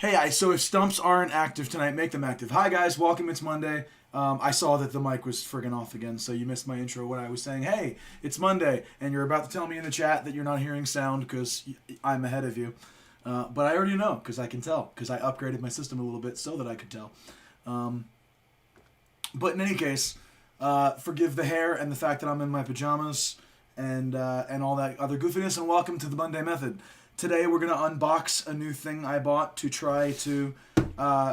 So if stumps aren't active tonight, make them active. Hi guys, welcome. It's Monday. I saw that the mic was friggin' off again, so you missed my intro when I was saying, "Hey, it's Monday," and you're about to tell me in the chat that you're not hearing sound because I'm ahead of you. But I already know because I can tell because I upgraded my system a little bit so that I could tell. But in any case, forgive the hair and the fact that I'm in my pajamas and all that other goofiness, and welcome to the Monday Method. Today we're gonna unbox a new thing I bought to try to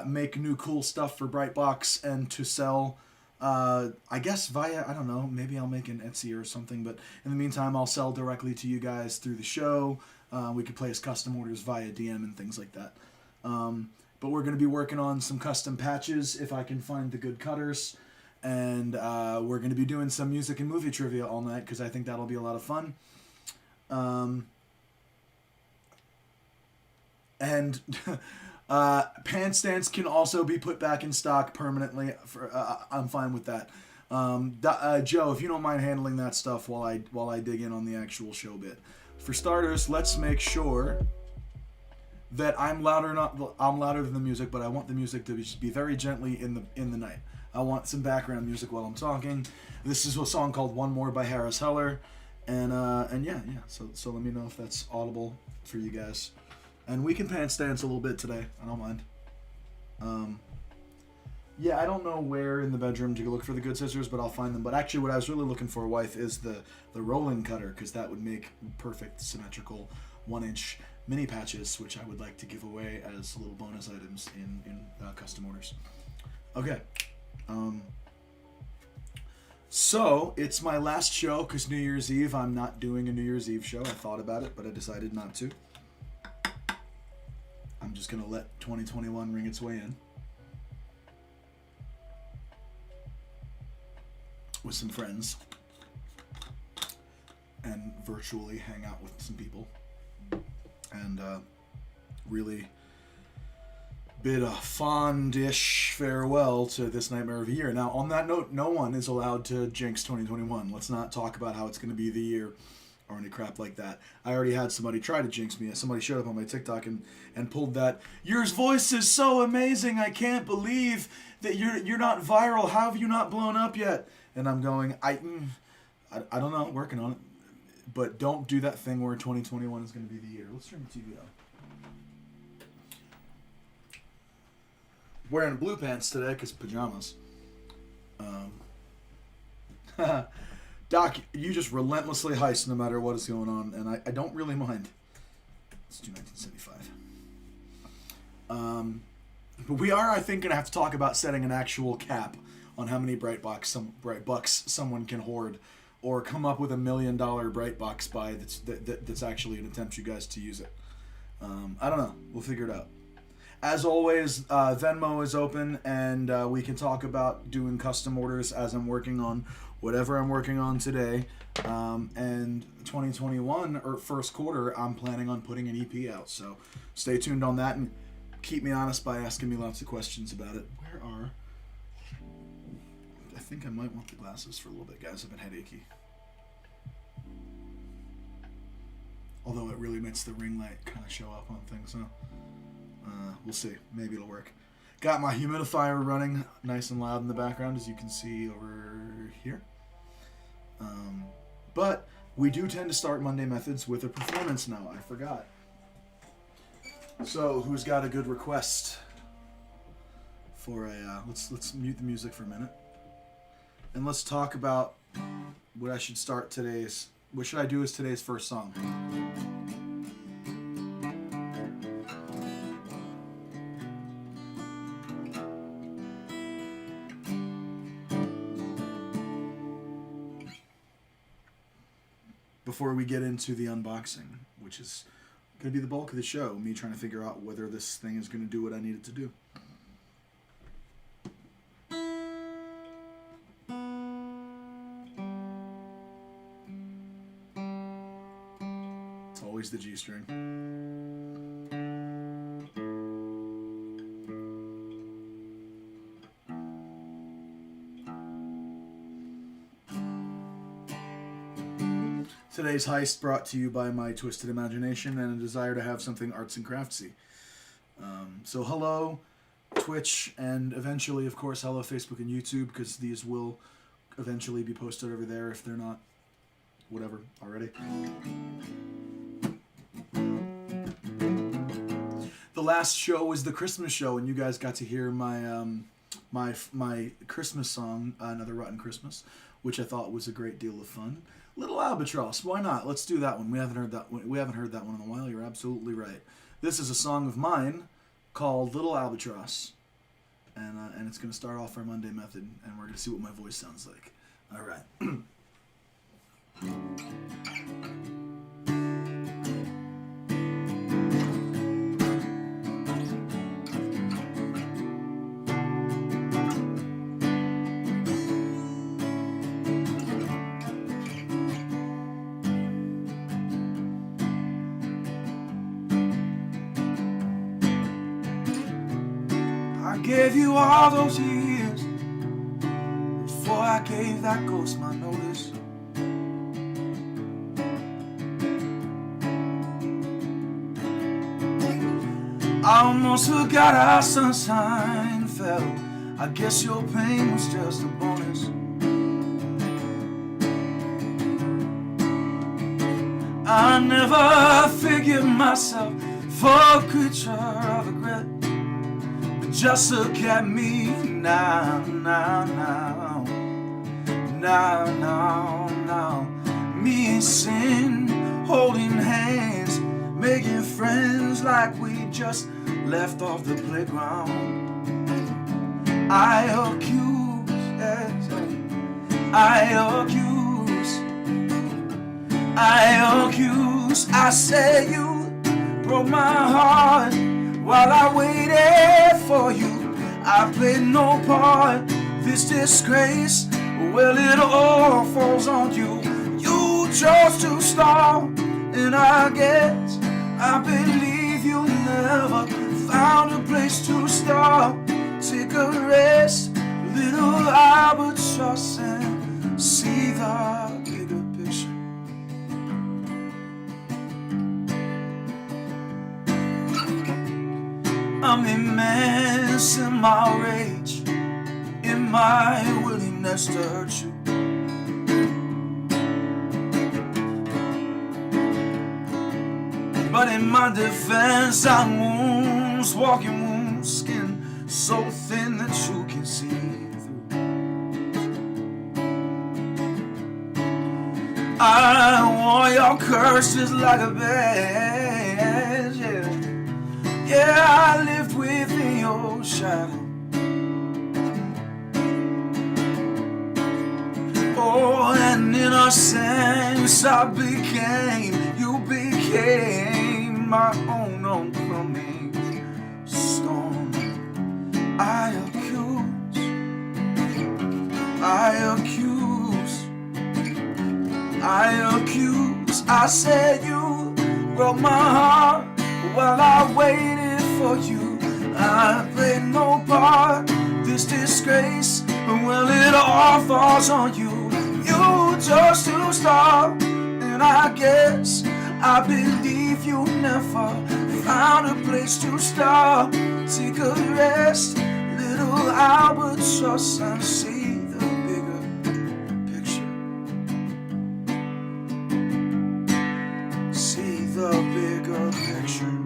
make new cool stuff for Brightbox and to sell. I guess via, I don't know, maybe I'll make an Etsy or something. But in the meantime, I'll sell directly to you guys through the show. We could place custom orders via DM and things like that. But we're gonna be working on some custom patches if I can find the good cutters. And we're going to be doing some music and movie trivia all night because I think that'll be a lot of fun. And pant stands can also be put back in stock permanently. I'm fine with that. Joe, if you don't mind handling that stuff while I dig in on the actual show bit. For starters, let's make sure that I'm louder than the music, but I want the music to be very gently in the night. I want some background music while I'm talking. This is a song called "One More" by Harris Heller, and yeah. So let me know if that's audible for you guys, and we can pants dance a little bit today. I don't mind. I don't know where in the bedroom to look for the good scissors, but I'll find them. But actually, what I was really looking for, wife, is the rolling cutter because that would make perfect symmetrical 1-inch mini patches, which I would like to give away as little bonus items in custom orders. Okay. So it's my last show because New Year's Eve, I'm not doing a New Year's Eve show. I thought about it, but I decided not to. I'm just going to let 2021 ring its way in with some friends and virtually hang out with some people and really bid a fondish farewell to this nightmare of a year. Now, on that note, no one is allowed to jinx 2021. Let's not talk about how it's going to be the year or any crap like that. I already had somebody try to jinx me. Somebody showed up on my TikTok and pulled that, "Your voice is so amazing, I can't believe that you're not viral. How have you not blown up yet?" And I'm going, I don't know, working on it. But don't do that thing where 2021 is going to be the year. Let's turn the TV on. Wearing blue pants today because pajamas. Doc, you just relentlessly heist no matter what is going on, and I don't really mind. Let's do 1975. But we are, I think, going to have to talk about setting an actual cap on how many Brightbucks someone can hoard, or come up with $1 million Brightbox buy that's actually an attempt you guys to use it. I don't know. We'll figure it out. As always, Venmo is open, and we can talk about doing custom orders as I'm working on whatever I'm working on today. And 2021, or first quarter, I'm planning on putting an EP out. So stay tuned on that, and keep me honest by asking me lots of questions about it. Where are... I think I might want the glasses for a little bit, guys. I've been headachy. Although it really makes the ring light kind of show up on things, huh? We'll see. Maybe it'll work. Got my humidifier running nice and loud in the background, as you can see over here. But we do tend to start Monday Methods with a performance now. I forgot. So who's got a good request for a... let's mute the music for a minute. And let's talk about what I should start today's... What should I do as today's first song? Before we get into the unboxing, which is going to be the bulk of the show, me trying to figure out whether this thing is going to do what I need it to do. It's always the G string. Today's heist brought to you by my twisted imagination and a desire to have something arts and craftsy. So hello, Twitch, and eventually, of course, hello, Facebook and YouTube, because these will eventually be posted over there if they're not, whatever, already. The last show was the Christmas show, and you guys got to hear my my Christmas song, Another Rotten Christmas, which I thought was a great deal of fun. Little Albatross, why not? Let's do that one. We haven't heard that one in a while. You're absolutely right. This is a song of mine called Little Albatross, and it's going to start off our Monday method, and we're going to see what my voice sounds like. All right. I gave you all those years before I gave that ghost my notice. I almost forgot how sunshine fell. I guess your pain was just a bonus. I never figured myself for a creature of regret. Just look at me now, now, now, now, now, now. Me and sin, holding hands, making friends like we just left off the playground. I accuse, yes, I accuse, I say you broke my heart while I waited for you. I played no part, this disgrace, well it all falls on you. You chose to stall, and I guess I believe you never found a place to stop. Take a rest, little albatross, and see the bigger picture. I'm immense in my rage, in my willingness to hurt you. But in my defense, I'm wounds, walking wounds, skin so thin that you can see through. I wore your curses like a badge, yeah. Yeah, I lived within your shadow. Oh, and in a sense you became my own oncoming storm. I accuse, I said you broke my heart while I waited for you. I played no part, this disgrace, well it all falls on you. You chose to stop, and I guess I believe you never found a place to stop. Take a rest, little albatross, and see the bigger picture. See the bigger picture.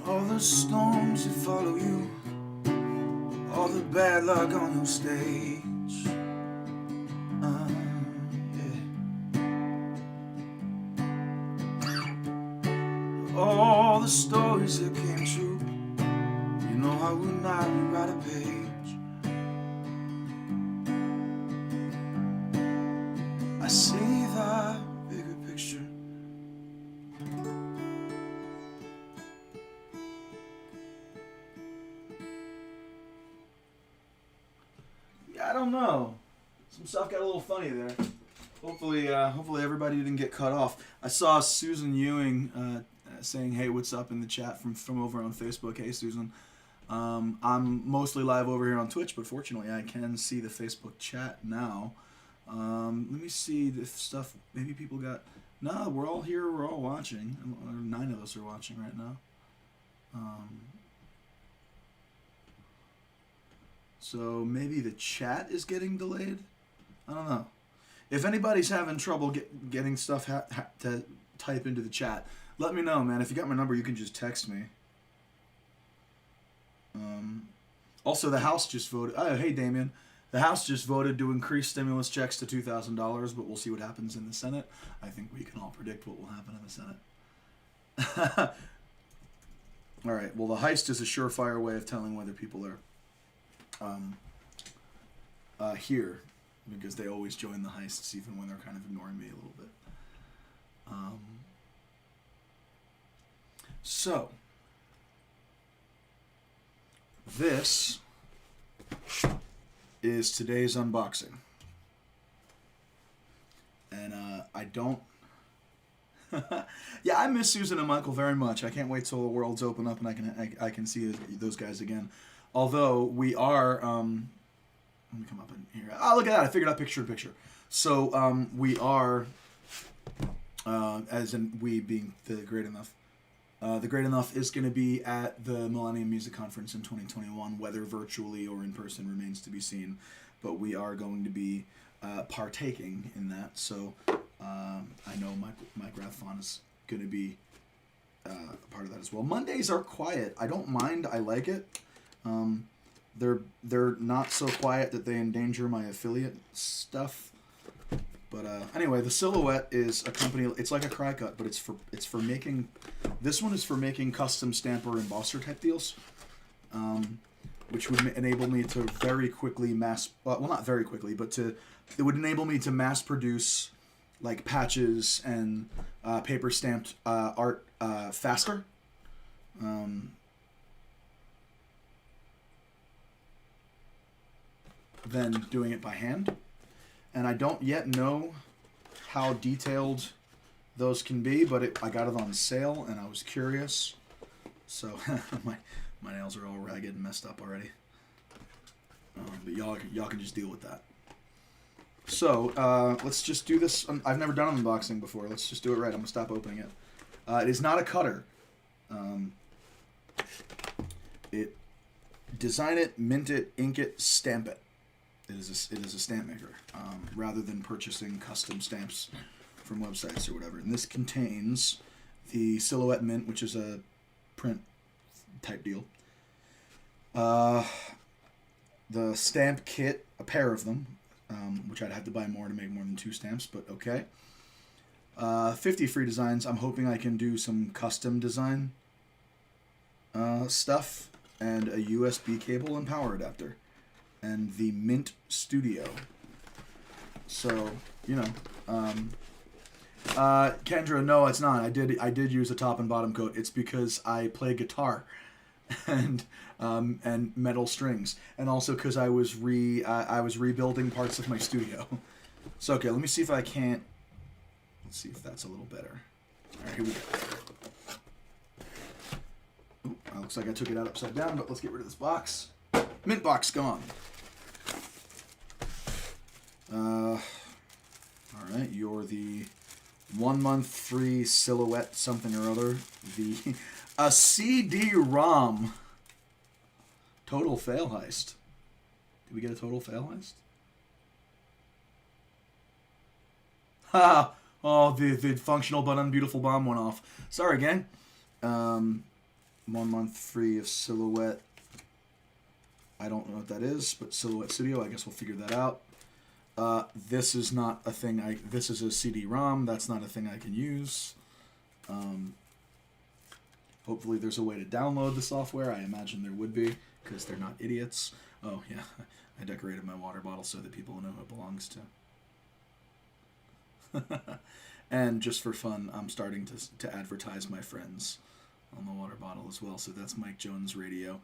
All the storms that follow you, all the bad luck on your stage, yeah. All the stories that came true, you know I would not rewrite a page. I see the bigger picture. I don't know. Some stuff got a little funny there. Hopefully everybody didn't get cut off. I saw Susan Ewing saying, "Hey, what's up?" in the chat from over on Facebook. Hey, Susan. I'm mostly live over here on Twitch, but fortunately I can see the Facebook chat now. Let me see if stuff, maybe people got, no, we're all here, we're all watching. 9 of us are watching right now. So maybe the chat is getting delayed? I don't know. If anybody's having trouble getting stuff to type into the chat, let me know, man. If you got my number, you can just text me. Also, the House just voted. Oh, hey, Damien. The House just voted to increase stimulus checks to $2,000, but we'll see what happens in the Senate. I think we can all predict what will happen in the Senate. All right. Well, the heist is a surefire way of telling whether people are here, because they always join the heists, even when they're kind of ignoring me a little bit. So, this is today's unboxing. And I don't... yeah, I miss Susan and Michael very much. I can't wait till the worlds open up and I can see those guys again. Although we are... let me come up in here. Oh, look at that. I figured out picture-in-picture. So we are, as in we being the Great Enough, the Great Enough is going to be at the Millennium Music Conference in 2021. Whether virtually or in person remains to be seen. But we are going to be partaking in that. So I know Mike Rathfon is going to be a part of that as well. Mondays are quiet. I don't mind. I like it. They're not so quiet that they endanger my affiliate stuff. But anyway, the Silhouette is a company. It's like a Cry-Cut, but it's for making. This one is for making custom stamper embosser type deals, which would enable me to very quickly well, not very quickly, but it would enable me to mass produce like patches and paper stamped art faster. Than doing it by hand. And I don't yet know how detailed those can be, but I got it on sale and I was curious. So my nails are all ragged and messed up already. But y'all can just deal with that. So let's just do this. I've never done an unboxing before. Let's just do it right. I'm gonna stop opening it. It is not a cutter. Design it, mint it, ink it, stamp it. It is a stamp maker, rather than purchasing custom stamps from websites or whatever. And this contains the Silhouette Mint, which is a print type deal. The stamp kit, a pair of them, which I'd have to buy more to make more than 2 stamps, but okay. 50 free designs. I'm hoping I can do some custom design stuff, and a USB cable and power adapter. And the Mint Studio. So, you know, Kendra, no, it's not. I did use a top and bottom coat. It's because I play guitar, and metal strings, and also because I was rebuilding parts of my studio. So okay, let me see if I can't. Let's see if that's a little better. All right, here we go. Ooh, looks like I took it out upside down, but let's get rid of this box. Mint box gone. Alright, you're the 1 month free Silhouette something or other. A CD-ROM. Total fail heist. Did we get a total fail heist? Ha! Oh, the functional but unbeautiful bomb went off. Sorry, gang. 1 month free of Silhouette. I don't know what that is, but Silhouette Studio, I guess we'll figure that out. This is not a thing this is a CD-ROM, that's not a thing I can use. Hopefully there's a way to download the software. I imagine there would be, because they're not idiots. Oh, yeah, I decorated my water bottle so that people know who it belongs to. And just for fun, I'm starting to advertise my friends on the water bottle as well. So that's Mike Jones Radio.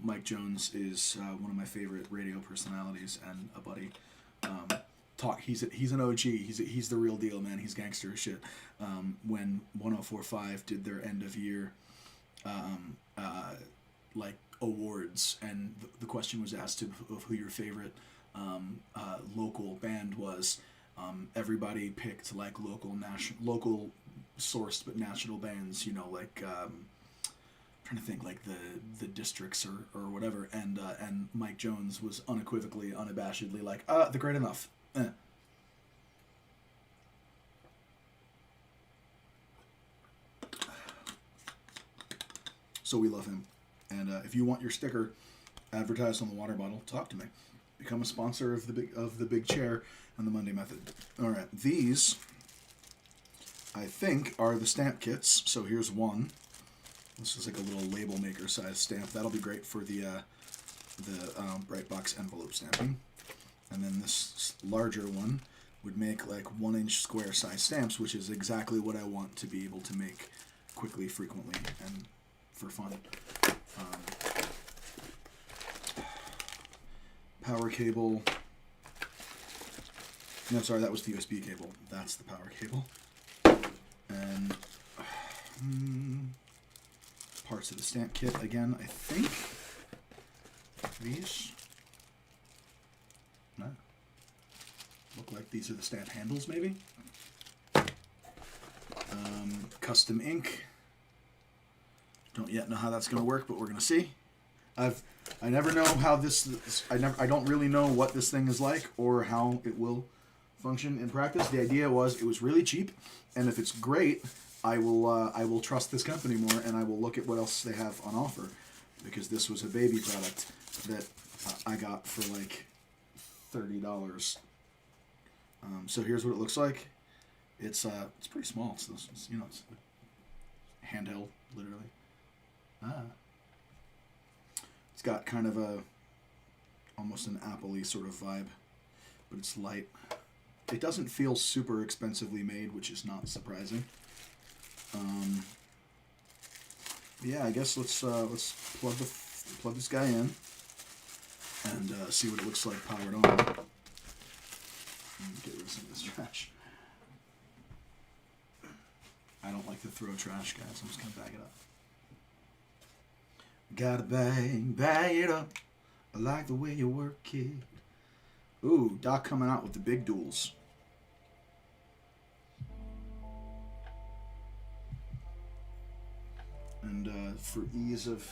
Mike Jones is one of my favorite radio personalities and a buddy. He's an OG. He's the real deal, man. He's gangster as shit. When 104.5 did their end of year, like awards, and the question was asked of who your favorite local band was. Everybody picked like local sourced but national bands, you know, like trying to think like the Districts or whatever, and Mike Jones was unequivocally, unabashedly like, The Great Enough. So we love him, and if you want your sticker advertised on the water bottle, talk to me. Become a sponsor of the big chair and the Monday Method. All right, these I think are the stamp kits. So here's one. This is like a little label maker size stamp. That'll be great for the Brightbox envelope stamping. And then this larger one would make like 1-inch square size stamps, which is exactly what I want to be able to make quickly, frequently, and for fun. Power cable. No, sorry, that was the USB cable. That's the power cable. And parts of the stamp kit again, I think. These. No. Look like these are the stamp handles, maybe. Custom ink. Don't yet know how that's going to work, but we're going to see. I never know how I don't really know what this thing is like or how it will function in practice. The idea was it was really cheap, and if it's great, I will trust this company more, and I will look at what else they have on offer, because this was a baby product that I got for like $30. So here's what it looks like. It's pretty small. It's handheld, literally. It's got kind of almost an Apple-y sort of vibe, but it's light. It doesn't feel super expensively made, which is not surprising. Yeah, I guess let's plug this guy in and see what it looks like powered on. Get rid of some of this trash. I don't like to throw trash, guys. I'm just gonna bag it up. Gotta bag it up. I like the way you work it. Ooh, Doc coming out with the big duels. And for ease of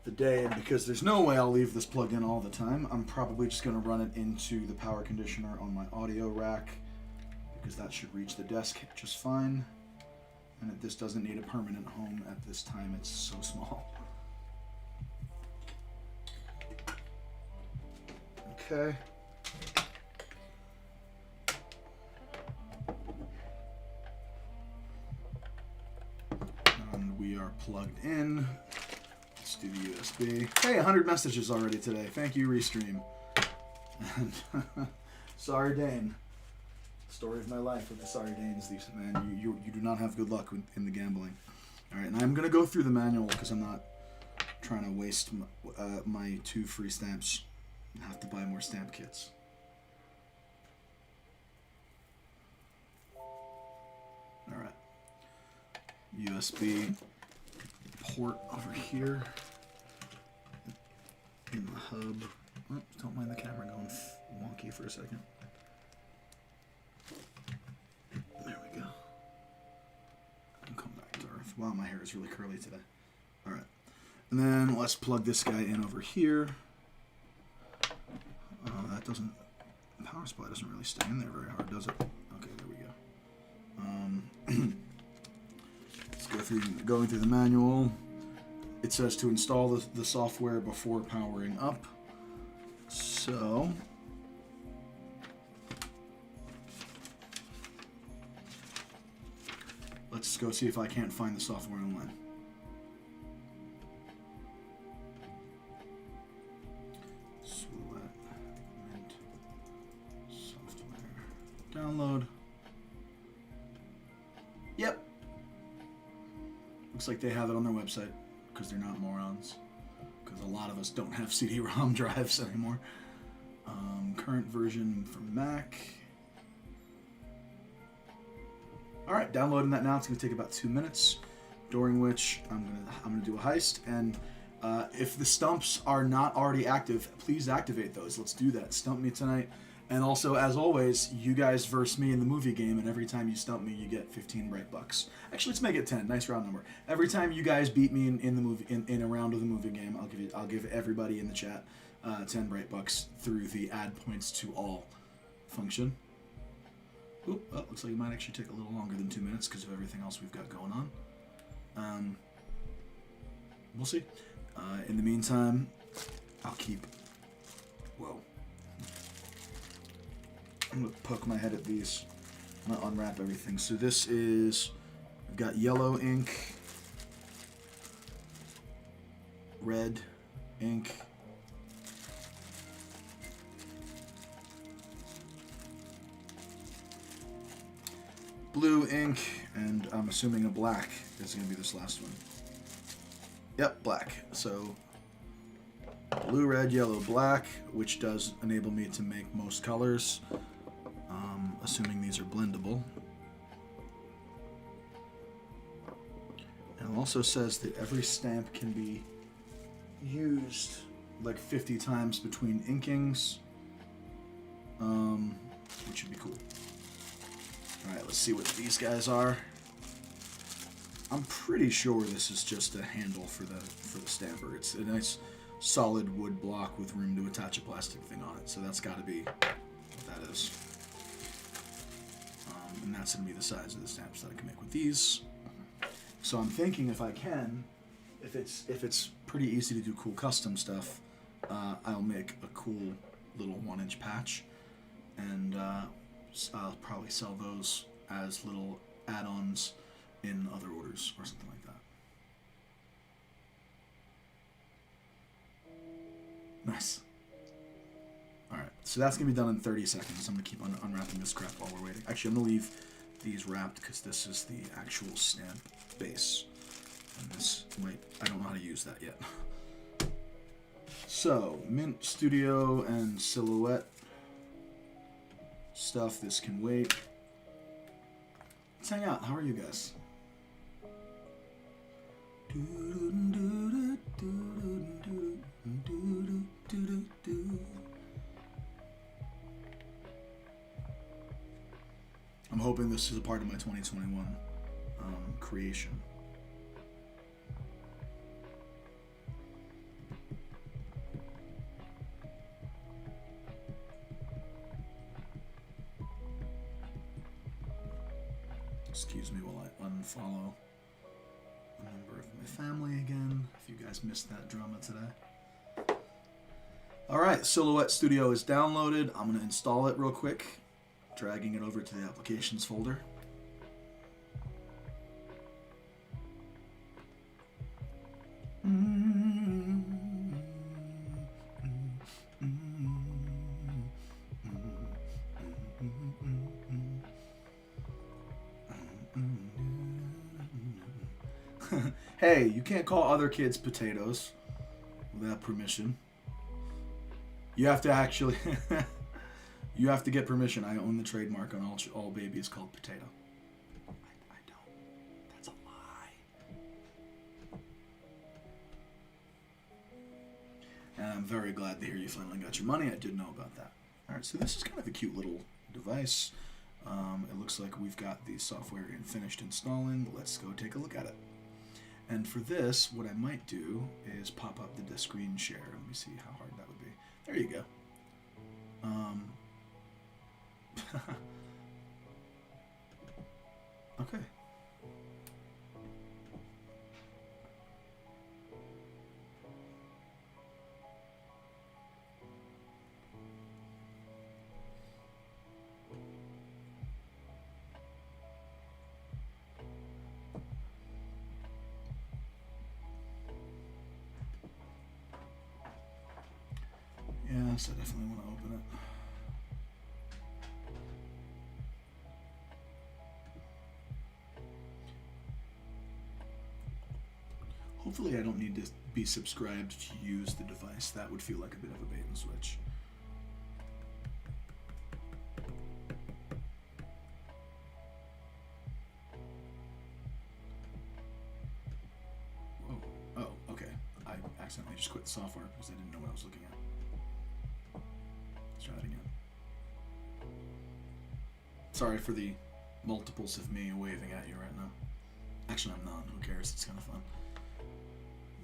the day, and because there's no way I'll leave this plugged in all the time, I'm probably just going to run it into the power conditioner on my audio rack, because that should reach the desk just fine. And this doesn't need a permanent home at this time, it's so small. Okay. And we are plugged in. Let's do the USB. Hey, 100 messages already today. Thank you, Restream. And sorry, Dane. Story of my life with the Sorry Danes. These, man, you do not have good luck in the gambling. All right, and I'm gonna go through the manual because I'm not trying to waste my 2 free stamps and have to buy more stamp kits. All right, USB port over here in the hub. Oh, don't mind the camera going wonky for a second. There we go. And come back to earth. Wow, my hair is really curly today. All right, and then let's plug this guy in over here. That doesn't. The power supply doesn't really stay in there very hard, does it? Okay, there we go. Let's go through going through the manual. It says to install the software before powering up. So let's go see if I can't find the software online. Mint software download. Yep. Looks like they have it on their website because they're not morons. Because a lot of us don't have CD-ROM drives anymore. Current version for Mac. All right, downloading that now. It's going to take about 2 minutes, during which I'm gonna do a heist. And If the stumps are not already active, please activate those. Let's do that. Stump me tonight. And also, as always, you guys verse me in the movie game, and every time you stump me, you get 15 bright bucks. Actually, let's make it 10. Nice round number. Every time you guys beat me in the movie in a round of the movie game, I'll give everybody in the chat 10 bright bucks through the add points to all function. Oop, well, looks like it might actually take a little longer than 2 minutes because of everything else we've got going on. We'll see. In the meantime, I'll keep. Whoa. I'm going to poke my head at these. I'm going to unwrap everything. So this is, I've got yellow ink, red ink, blue ink, and I'm assuming a black is going to be this last one. Yep, black. So blue, red, yellow, black, which does enable me to make most colors. Assuming these are blendable. And it also says that every stamp can be used like 50 times between inkings, which would be cool. Alright, let's see what these guys are. I'm pretty sure this is just a handle for the stamper. It's a nice solid wood block with room to attach a plastic thing on it, so that's got to be what that is. And that's going to be the size of the stamps that I can make with these. So I'm thinking if I can, if it's pretty easy to do cool custom stuff, I'll make a cool little 1-inch patch, and I'll probably sell those as little add-ons in other orders or something like that. Nice. Alright, so that's going to be done in 30 seconds. I'm going to keep unwrapping this crap while we're waiting. Actually, I'm going to leave these wrapped because this is the actual stamp base. And this might, I don't know how to use that yet. So, Mint Studio and Silhouette stuff. This can wait. Let's hang out. How are you guys? I'm hoping this is a part of my 2021 creation. Excuse me while I unfollow a member of my family again, if you guys missed that drama today. Alright, Silhouette Studio is downloaded. I'm going to install it real quick, dragging it over to the applications folder. Hey, you can't call other kids potatoes without permission. You have to actually... You have to get permission. I own the trademark on all babies called potato. I don't. That's a lie. And I'm very glad to hear you finally got your money. I did know about that. Alright, so this is kind of a cute little device. It looks like we've got the software finished installing. Let's go take a look at it. And for this, what I might do is pop up the screen share. Let me see how hard that would be. There you go. Okay. Yes, I definitely want to open it. Hopefully I don't need to be subscribed to use the device. That would feel like a bit of a bait and switch. Whoa. Oh, okay. I accidentally just quit the software because I didn't know what I was looking at. Let's try that again. Sorry for the multiples of me waving at you right now. Actually, I'm not. Who cares? It's kind of fun.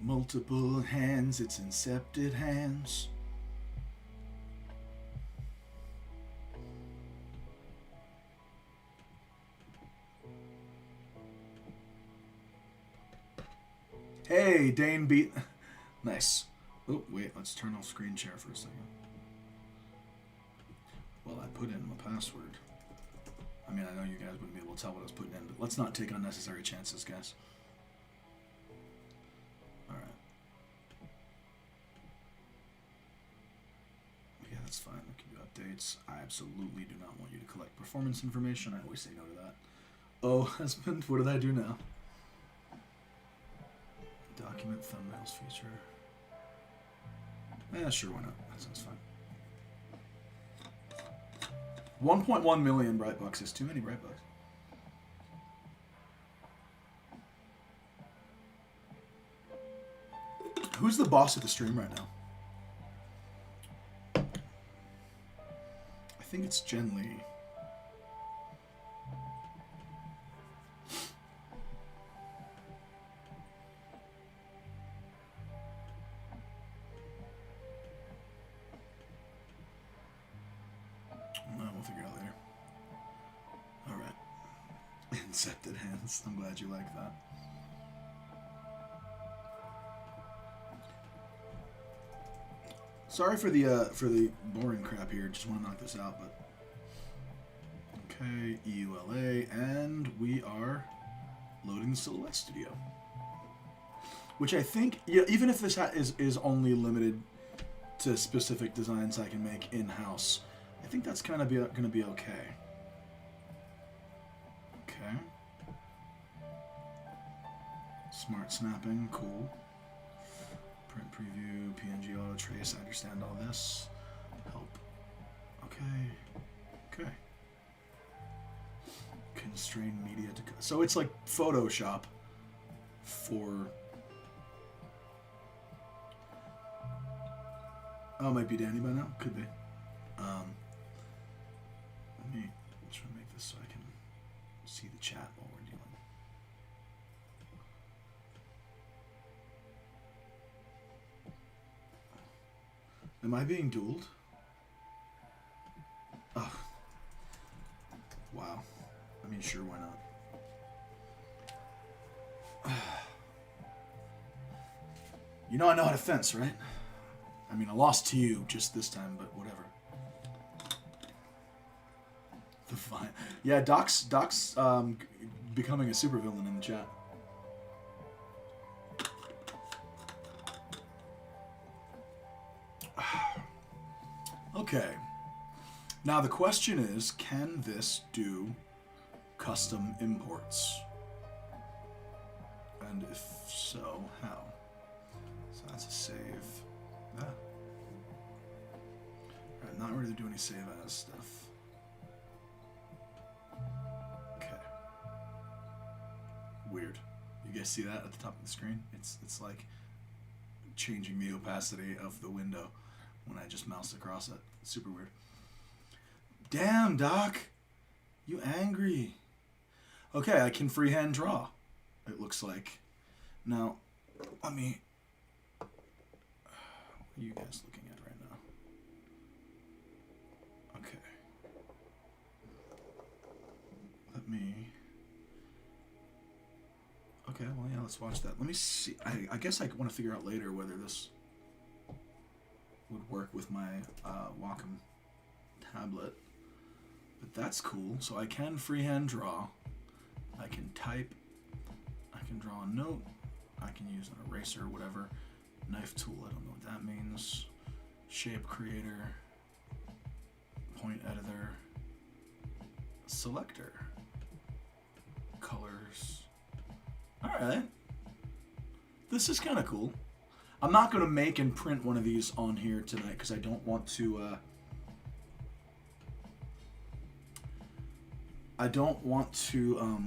Multiple hands, it's incepted hands. Hey, Dane beat. Nice. Oh, wait, let's turn off screen share for a second. Well, I put in my password. I mean, I know you guys wouldn't be able to tell what I was putting in, but let's not take unnecessary chances, guys. Alright. Yeah, that's fine. I can do updates. I absolutely do not want you to collect performance information. I always say no to that. Oh, husband, what did I do now? Document thumbnails feature. Yeah, sure, why not? That sounds fine. 1.1 million Brightbucks is too many Brightbucks. Who's the boss of the stream right now? I think it's Jen Lee. We'll figure it out later. Alright. Incepted hands. I'm glad you like that. Sorry for the boring crap here. Just want to knock this out, but okay, EULA, and we are loading the Silhouette Studio, which I think, yeah, even if this is only limited to specific designs I can make in house, I think that's kind of going to be okay. Okay. Smart snapping, cool. Print preview, PNG auto trace, I understand all this. Help. Okay. Okay. Constrain media to... So it's like Photoshop for... Oh, it might be Danny by now. Could be. Let me try to make this so I can see the chat while we're dealing. Am I being dueled? Oh. Wow. I mean, sure, why not? You know I know how to fence, right? I mean, I lost to you just this time, but whatever. The fine. Yeah, Doc's becoming a supervillain in the chat. Okay. Now the question is, can this do custom imports? And if so, how? So that's a save. Yeah. Alright, not ready to do any save as stuff. Okay. Weird. You guys see that at the top of the screen? It's like changing the opacity of the window when I just mouse across it. It's super weird. Damn, Doc! You angry. Okay, I can freehand draw, it looks like. Now, let me... What are you guys looking at right now? Okay. Let me... Okay, well, yeah, let's watch that. Let me see. I guess I want to figure out later whether this would work with my Wacom tablet. But that's cool. So I can freehand draw. I can type. I can draw a note. I can use an eraser or whatever. Knife tool, I don't know what that means. Shape creator. Point editor. Selector. Colors. Alright. This is kind of cool. I'm not going to make and print one of these on here tonight because I don't want to... I don't want to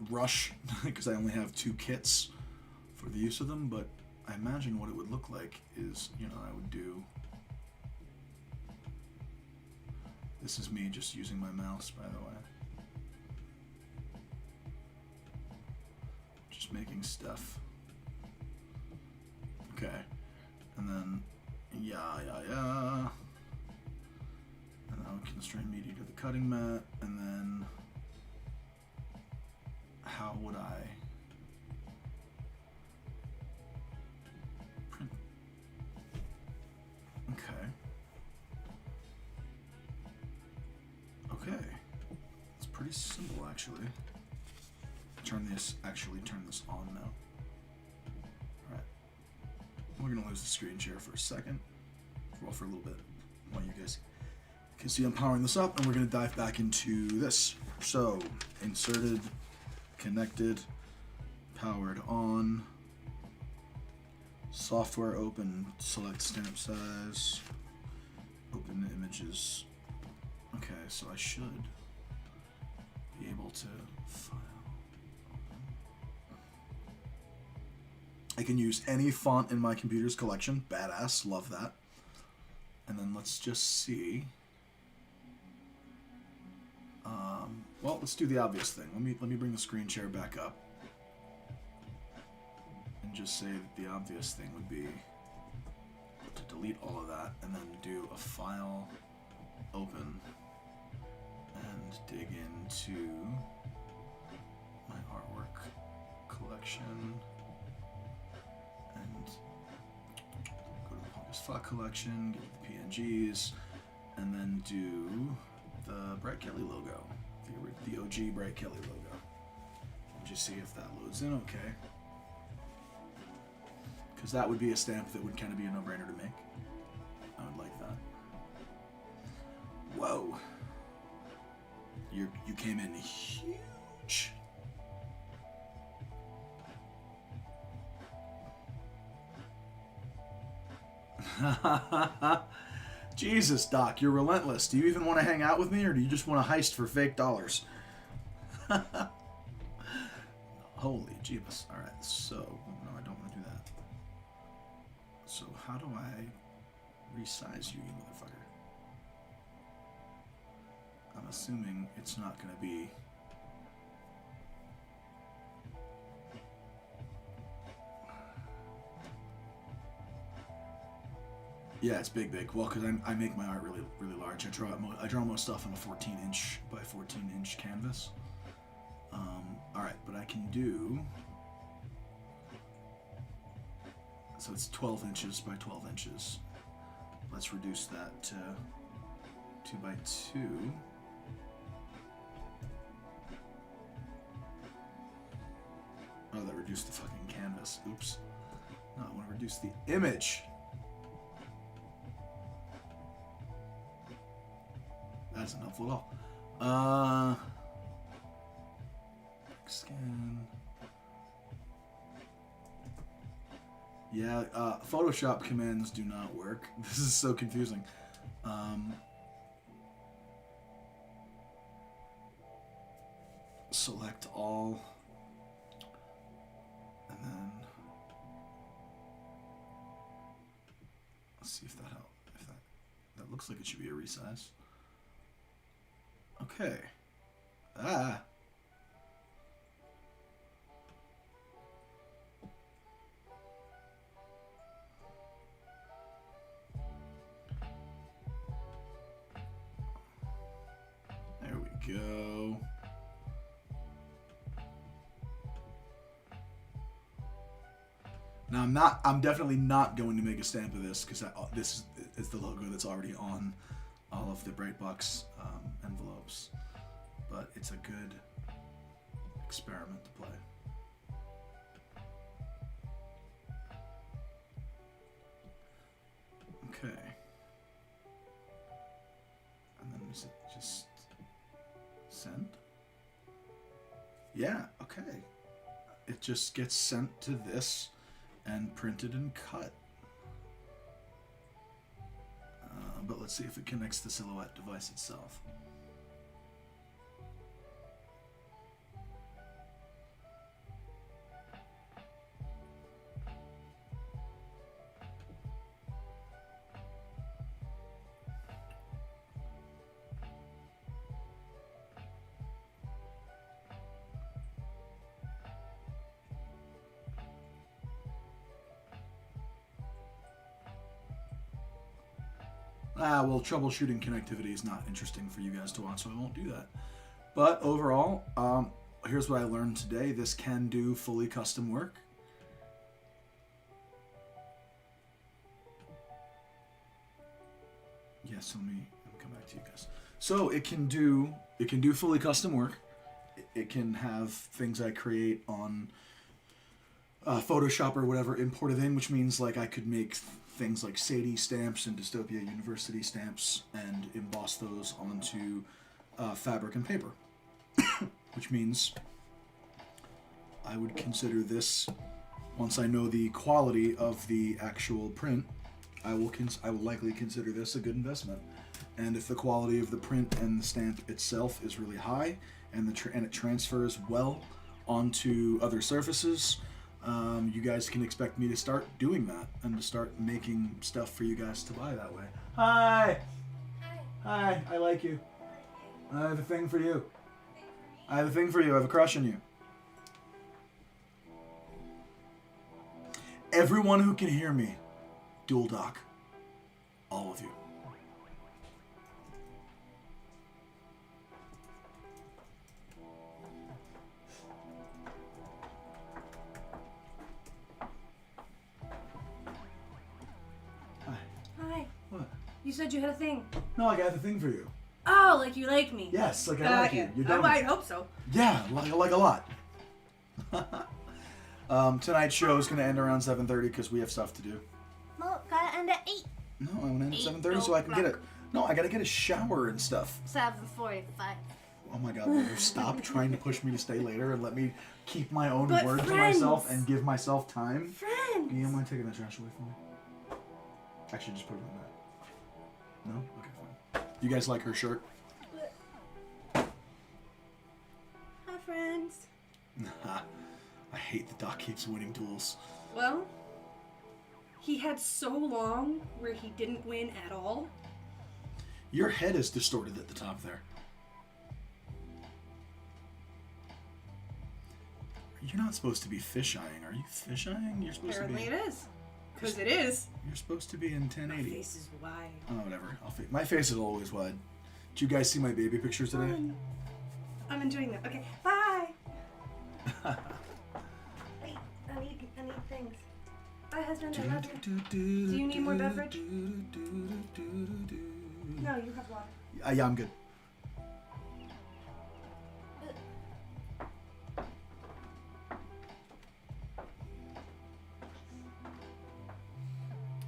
rush because I only have 2 kits for the use of them, but I imagine what it would look like is, you know, I would do... This is me just using my mouse, by the way. Just making stuff. Okay. And then, yeah. And then I would constrain media to the cutting mat, and then how would I print? Okay. It's pretty simple, actually. Turn this on now. Alright. We're gonna lose the screen share for a second. Well, for a little bit, while you guys can see I'm powering this up, and we're gonna dive back into this. So, inserted, connected, powered on, software open, select stamp size, open images. Okay, so I should be able to file. I can use any font in my computer's collection. Badass, love that. And then let's just see. Well, let's do the obvious thing. Let me bring the screen share back up, and just say that the obvious thing would be to delete all of that, and then do a file, open, and dig into my artwork collection, and go to the Punk as Fuck collection, get the PNGs, and then do the Brett Kelly logo, the OG Brett Kelly logo, and just see if that loads in okay. Because that would be a stamp that would kind of be a no-brainer to make. I would like that. Whoa. You came in huge. Jesus, Doc, you're relentless. Do you even want to hang out with me, or do you just want to heist for fake dollars? Holy Jeebus. Alright, so... No, I don't want to do that. So how do I resize you, you motherfucker? I'm assuming it's not going to be... Yeah, it's big. Well, because I make my art really large. I draw most stuff on a 14-inch by 14-inch canvas. All right, but I can do. So it's 12 inches by 12 inches. Let's reduce that to 2 by 2. Oh, that reduced the fucking canvas. Oops. No, I want to reduce the image. That's not helpful at all. Scan. Yeah, Photoshop commands do not work. This is so confusing. Select all, and then let's see if that helps. If that looks like it should be a resize. Okay. Ah. There we go. Now I'm definitely not going to make a stamp of this because this is the logo that's already on all of the Brightbox envelopes, but it's a good experiment to play. Okay. And then is it just send? Yeah, okay. It just gets sent to this and printed and cut. But let's see if it connects the Silhouette device itself. Well, troubleshooting connectivity is not interesting for you guys to watch, so I won't do that. But overall, here's what I learned today. This can do fully custom work. Yes, let me come back to you guys. So it can do fully custom work. It can have things I create on Photoshop or whatever imported in, which means like I could make things like Sadie stamps and Dystopia University stamps and emboss those onto fabric and paper. Which means I would consider this, once I know the quality of the actual print, I will likely consider this a good investment. And if the quality of the print and the stamp itself is really high, and it transfers well onto other surfaces, you guys can expect me to start doing that and to start making stuff for you guys to buy that way. Hi! Hi, I like you. I have a thing for you. I have a thing for you. I have a crush on you. Everyone who can hear me, dual dock. All of you. Hi. Hi. What? You said you had a thing. No, I got a thing for you. Oh, like you like me. Yes, like I like you. You're done. I hope so. Yeah, like a lot. Tonight's show is going to end around 7:30 because we have stuff to do. Well, gotta end at 8. No, I want to end at 7:30 so I can get it. No, I got to get a shower and stuff. 7:45. Oh my God, will you stop trying to push me to stay later and let me keep my own But word to friends. myself and give myself time? Friends. Do you mind taking that trash away from me? Actually, just put it on that. No? Okay, fine. You guys like her shirt? Hi, friends. I hate that Doc keeps winning duels. Well, he had so long where he didn't win at all. Your head is distorted at the top there. You're not supposed to be fish-eyeing. Are you fish-eyeing? You're supposed Apparently to be... it is. Because it is. You're supposed to be in 1080. My face is wide. Oh, whatever. My face is always wide. Did you guys see my baby pictures today? I'm enjoying that. Okay, bye. Wait, I need things. Bye, husband. I love you. Do you need more beverage? No, you have water. Yeah, I'm good.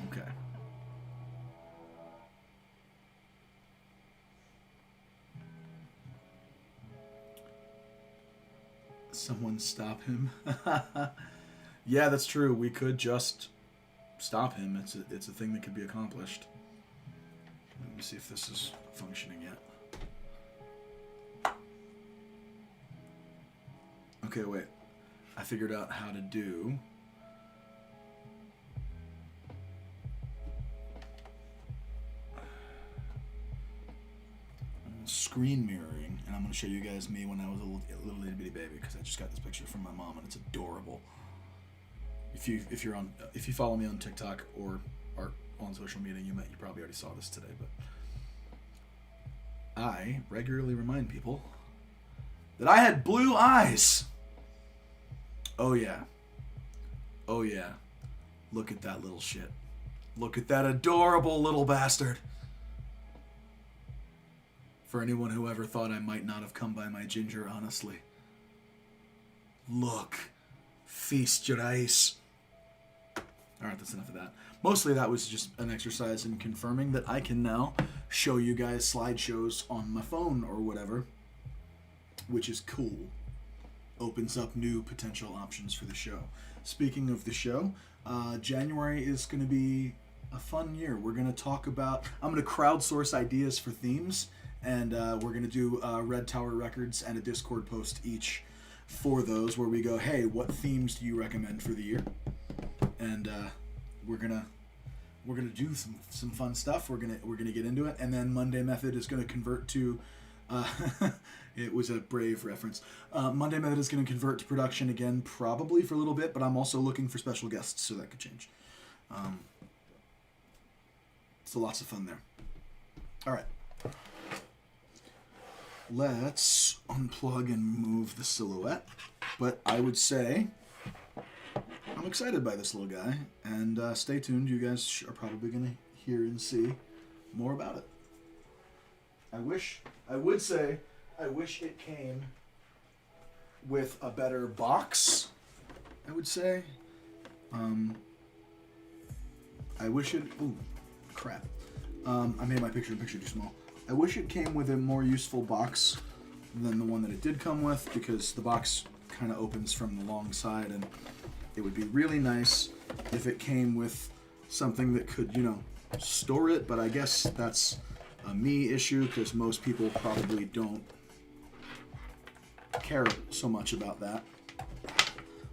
Okay. Someone stop him. Yeah, that's true. We could just stop him. It's a thing that could be accomplished. Let me see if this is functioning yet. Okay, wait. I figured out how to do... screen mirroring, and I'm going to show you guys me when I was a little itty bitty baby, because I just got this picture from my mom and it's adorable. If you follow me on TikTok or are on social media, you probably already saw this today, but I regularly remind people that I had blue eyes. Oh yeah. Oh yeah. Look at that little shit. Look at that adorable little bastard. For anyone who ever thought I might not have come by my ginger, honestly. Look. Feast your eyes. Alright, that's enough of that. Mostly that was just an exercise in confirming that I can now show you guys slideshows on my phone or whatever, which is cool. Opens up new potential options for the show. Speaking of the show, January is going to be a fun year. We're going to talk about... I'm going to crowdsource ideas for themes, and we're going to do Red Tower Records and a Discord post each for those, where we go, hey, what themes do you recommend for the year? And we're gonna do some fun stuff. We're gonna get into it, and then Monday Method is gonna convert to. It was a Brave reference. Monday Method is gonna convert to production again, probably for a little bit, but I'm also looking for special guests, so that could change. So lots of fun there. All right. Let's unplug and move the silhouette. But I would say I'm excited by this little guy, and stay tuned. You guys are probably going to hear and see more about it. I wish it came with a better box, I would say. I wish it... Ooh, crap. I made my picture too small. I wish it came with a more useful box than the one that it did come with, because the box kind of opens from the long side, and it would be really nice if it came with something that could, store it, but I guess that's a me issue, because most people probably don't care so much about that.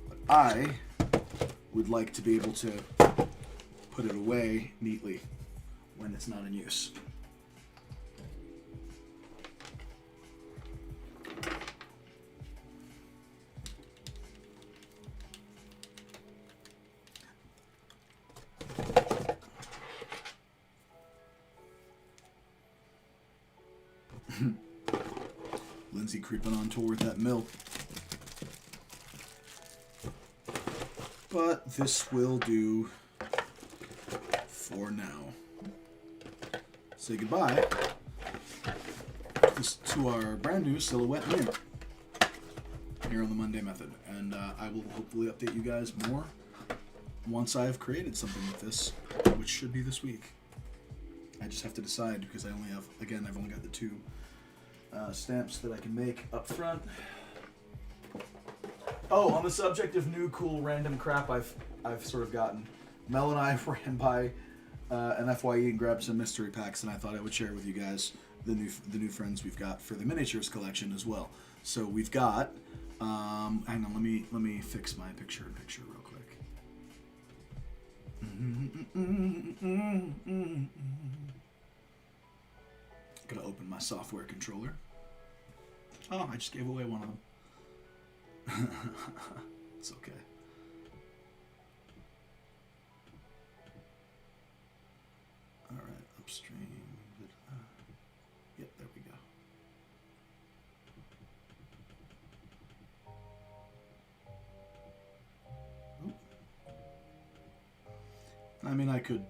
But I would like to be able to put it away neatly when it's not in use. Lindsay creeping on toward that milk. But this will do for now. Say goodbye to our brand new silhouette mirror here on the Monday Method. And I will hopefully update you guys more once I've created something with this, which should be this week. I just have to decide, because I've only got the two stamps that I can make up front. Oh, on the subject of new cool random crap I've sort of gotten, Mel and I ran by an FYE and grabbed some mystery packs, and I thought I would share with you guys the new friends we've got for the miniatures collection as well. So we've got hang on, let me fix my picture real quick. Gonna open my software controller. Oh, I just gave away one of them. It's okay. All right, upstream. Yep, there we go. Oop. I mean, I could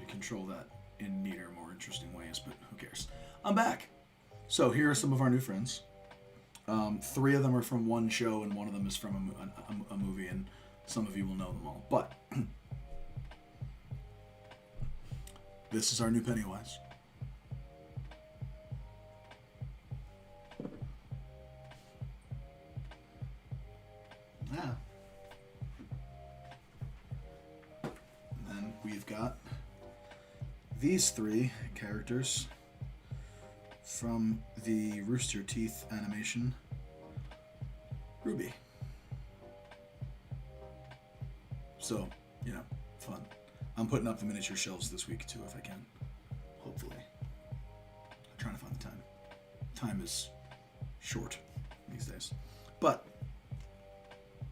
control that in neater, more interesting ways, but who cares? I'm back. So here are some of our new friends. 3 of them are from one show, and one of them is from a movie, and some of you will know them all. But this is our new Pennywise. Yeah. And then we've got these 3 characters from the Rooster Teeth animation, Ruby. So, fun. I'm putting up the miniature shelves this week too, if I can. Hopefully. I'm trying to find the time. Time is short these days. But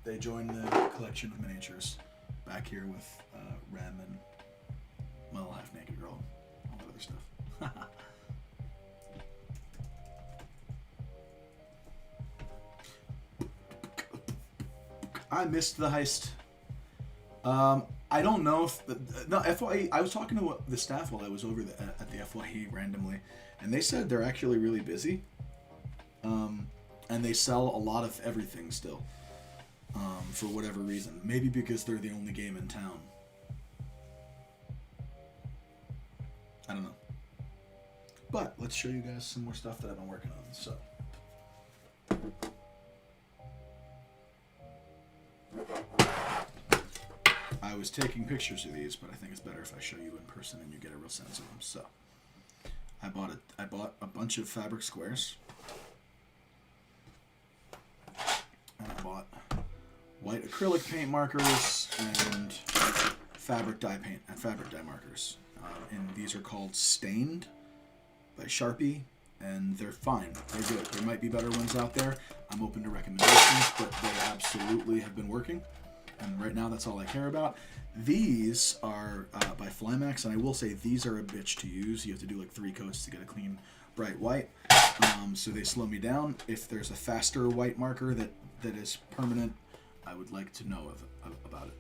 they join the collection of miniatures back here with Rem and, well, half-naked girl, all that other stuff. I missed the heist. I don't know if... No, FYE, I was talking to the staff while I was over at the FYE randomly, and they said they're actually really busy. And they sell a lot of everything still, for whatever reason. Maybe because they're the only game in town. I don't know. But let's show you guys some more stuff that I've been working on. So... I was taking pictures of these, but I think it's better if I show you in person and you get a real sense of them. So, I bought a bunch of fabric squares, and I bought white acrylic paint markers and fabric dye paint and fabric dye markers. And these are called Stained by Sharpie, and they're fine. They're good. There might be better ones out there. I'm open to recommendations, but they absolutely have been working. And right now, that's all I care about. These are by Flymax, and I will say these are a bitch to use. You have to do like 3 coats to get a clean, bright white. So they slow me down. If there's a faster white marker that is permanent, I would like to know about it.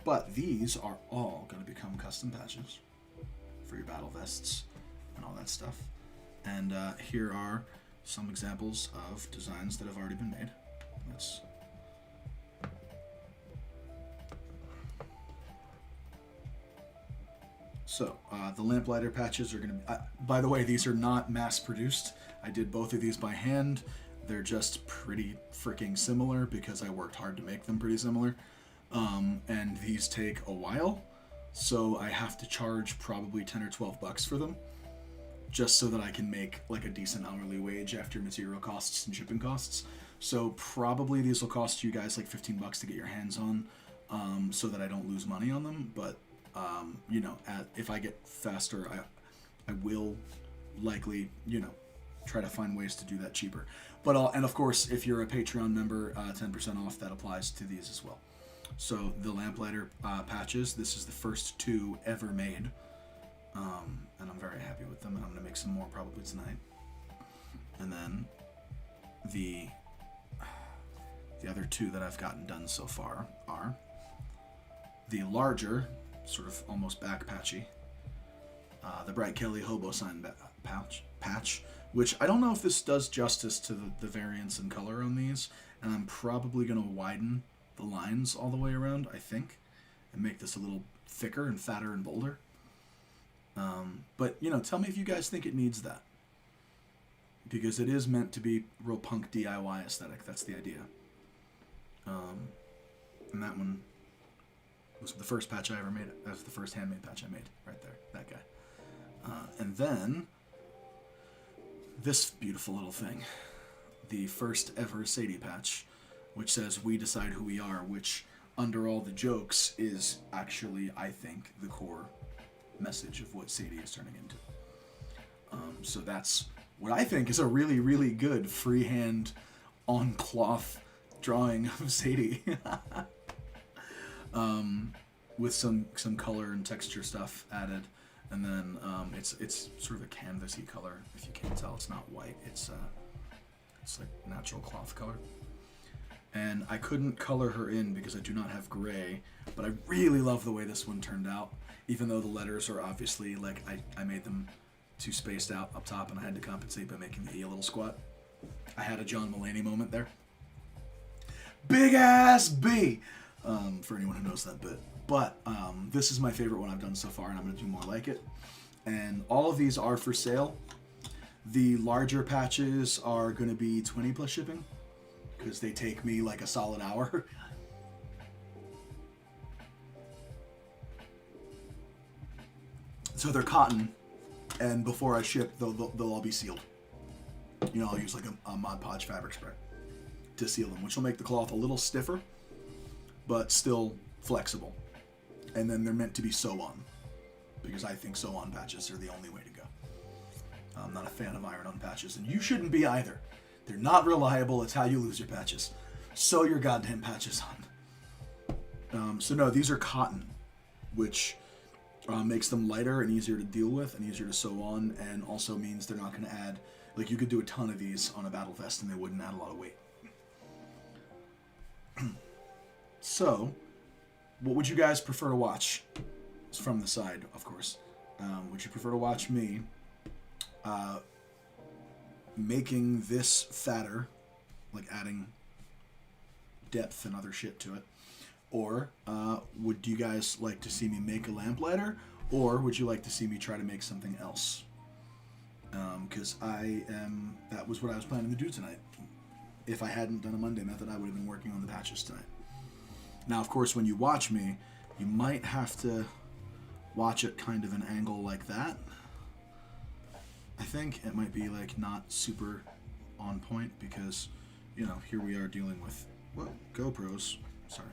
But these are all going to become custom patches for your battle vests and all that stuff. And here are some examples of designs that have already been made. Let's... So, the lamplighter patches are going to be... by the way, these are not mass-produced. I did both of these by hand. They're just pretty freaking similar because I worked hard to make them pretty similar. And these take a while, so I have to charge probably 10 or 12 bucks for them, just so that I can make like a decent hourly wage after material costs and shipping costs. So probably these will cost you guys like 15 bucks to get your hands on, so that I don't lose money on them. But you know, if I get faster, I will likely, you know, try to find ways to do that cheaper. But and of course, if you're a Patreon member, 10% off, that applies to these as well. So the lamplighter patches, this is the first 2 ever made, and I'm very happy with them. And I'm gonna make some more probably tonight. And then the other 2 that I've gotten done so far are the larger, sort of almost back patchy, the Bright Kelly Hobo Sign patch, which I don't know if this does justice to the variance in color on these, and I'm probably going to widen the lines all the way around, I think, and make this a little thicker and fatter and bolder. But, you know, tell me if you guys think it needs that, because it is meant to be real punk DIY aesthetic. That's the idea. And that one was the first patch I ever made. That was the first handmade patch I made, right there, that guy. And then this beautiful little thing, the first ever Sadie patch, which says "We decide who we are," which, under all the jokes, is actually, I think, the core message of what Sadie is turning into. So that's what I think is a really, really good freehand on cloth drawing of Sadie. With some color and texture stuff added, and then it's sort of a canvasy color. If you can't tell, it's not white. It's like natural cloth color. And I couldn't color her in because I do not have gray, but I really love the way this one turned out. Even though the letters are obviously like I made them too spaced out up top, and I had to compensate by making the E a little squat. I had a John Mulaney moment there. Big ass B. For anyone who knows that bit. But this is my favorite one I've done so far, and I'm going to do more like it. And all of these are for sale. The larger patches are going to be 20 plus shipping, because they take me like a solid hour. So they're cotton, and before I ship, they'll all be sealed. You know, I'll use like a Mod Podge fabric spray to seal them, which will make the cloth a little stiffer, but still flexible. And then they're meant to be sew-on, because I think sew-on patches are the only way to go. I'm not a fan of iron-on patches, and you shouldn't be either. They're not reliable. It's how you lose your patches. Sew your goddamn patches on. So no, these are cotton, which makes them lighter and easier to deal with and easier to sew on, and also means they're not going to add, like, you could do a ton of these on a battle vest and they wouldn't add a lot of weight. So, what would you guys prefer to watch? It's from the side, of course. Would you prefer to watch me making this fatter, like adding depth and other shit to it? Or would you guys like to see me make a lamplighter? Or would you like to see me try to make something else? Because that was what I was planning to do tonight. If I hadn't done a Monday method, I would have been working on the patches tonight. Now, of course, when you watch me, you might have to watch it kind of an angle like that. I think it might be like not super on point because, you know, here we are dealing with, well, GoPros. Sorry.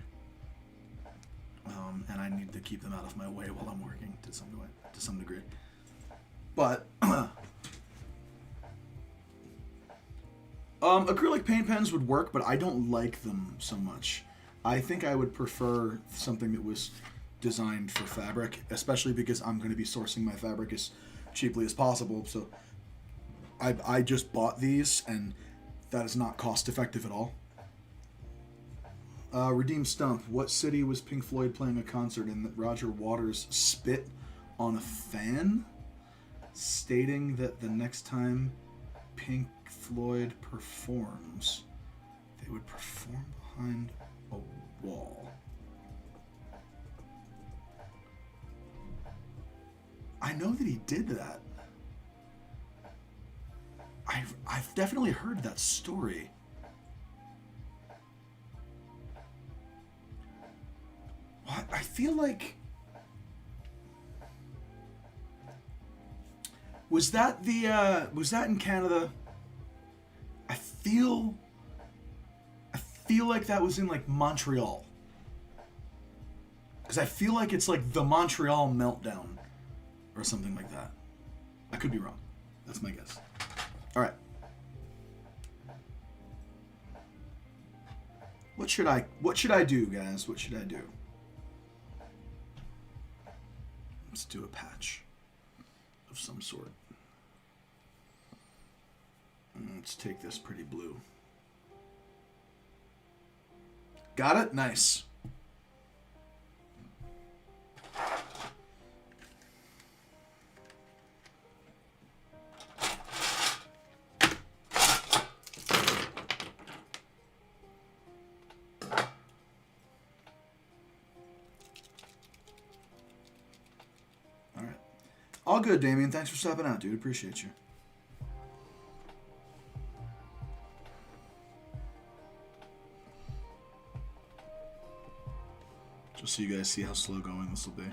And I need to keep them out of my way while I'm working to some degree. But acrylic paint pens would work, but I don't like them so much. I think I would prefer something that was designed for fabric, especially because I'm going to be sourcing my fabric as cheaply as possible. So I just bought these, and that is not cost effective at all. Redeem Stump. What city was Pink Floyd playing a concert in that Roger Waters spit on a fan, stating that the next time Pink Floyd performs, they would perform behind a wall? I know that he did that. I've definitely heard that story. What? I feel like... Was that in Canada? I feel like that was in like Montreal. Because I feel like it's like the Montreal meltdown or something like that. I could be wrong. That's my guess. All right. What should I do, guys? What should I do? Let's do a patch of some sort. Let's take this pretty blue. Got it? Nice. All right. All good, Damien. Thanks for stopping out, dude. Appreciate you. Just so you guys see how slow going this will be.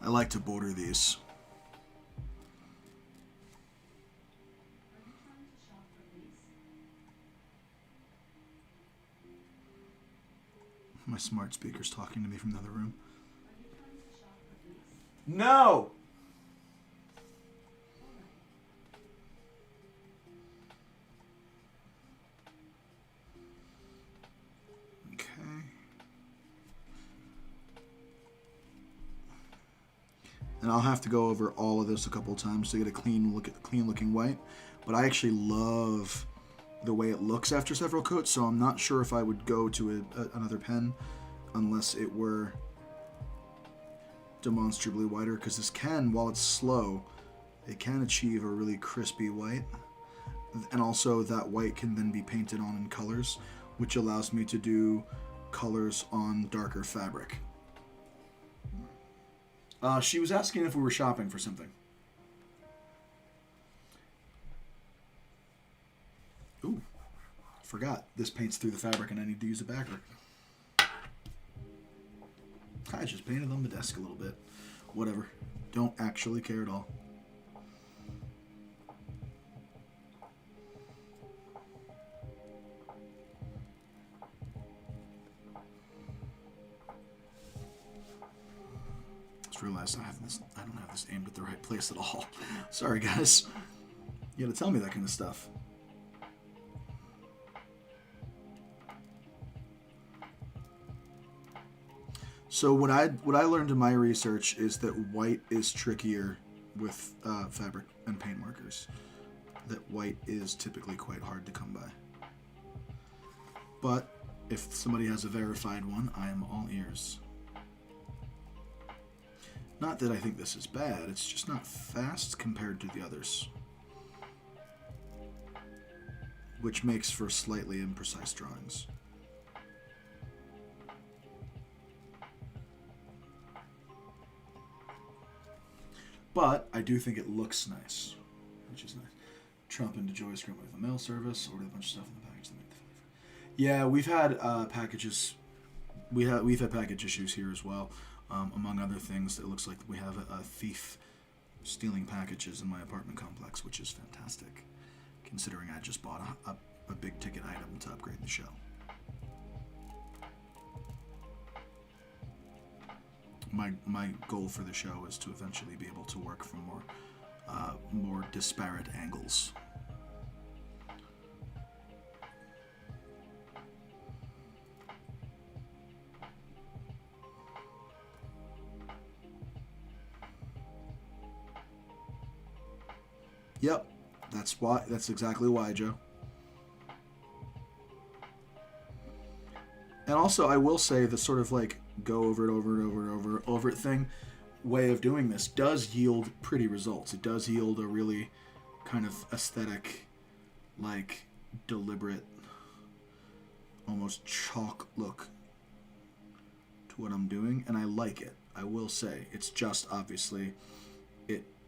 I like to border these. My smart speaker's talking to me from the other room. No! Okay. And I'll have to go over all of this a couple times to get a clean looking white. But I actually love the way it looks after several coats, so I'm not sure if I would go to another pen unless it were demonstrably whiter, because this can, while it's slow, it can achieve a really crispy white, and also that white can then be painted on in colors, which allows me to do colors on darker fabric. She was asking if we were shopping for something. Ooh, forgot. This paints through the fabric and I need to use a backer. I just painted on the desk a little bit. Whatever. Don't actually care at all. Just realized I don't have this aimed at the right place at all. Sorry guys. You gotta tell me that kind of stuff. So what I learned in my research is that white is trickier with fabric and paint markers. That white is typically quite hard to come by. But if somebody has a verified one, I am all ears. Not that I think this is bad, it's just not fast compared to the others. Which makes for slightly imprecise drawings. But I do think it looks nice, which is nice. Trump into Joyce Grant with the mail service, ordered a bunch of stuff in the package that made the flavor. Yeah, we've had packages. We've had package issues here as well. Among other things, it looks like we have a thief stealing packages in my apartment complex, which is fantastic, considering I just bought a big ticket item to upgrade the show. my goal for the show is to eventually be able to work from more disparate angles. Yep, that's exactly why, Joe. And also, I will say the sort of like go over it thing way of doing this does yield pretty results. It does yield a really kind of aesthetic, like deliberate, almost chalk look to what I'm doing, and I like it. I will say it's just obviously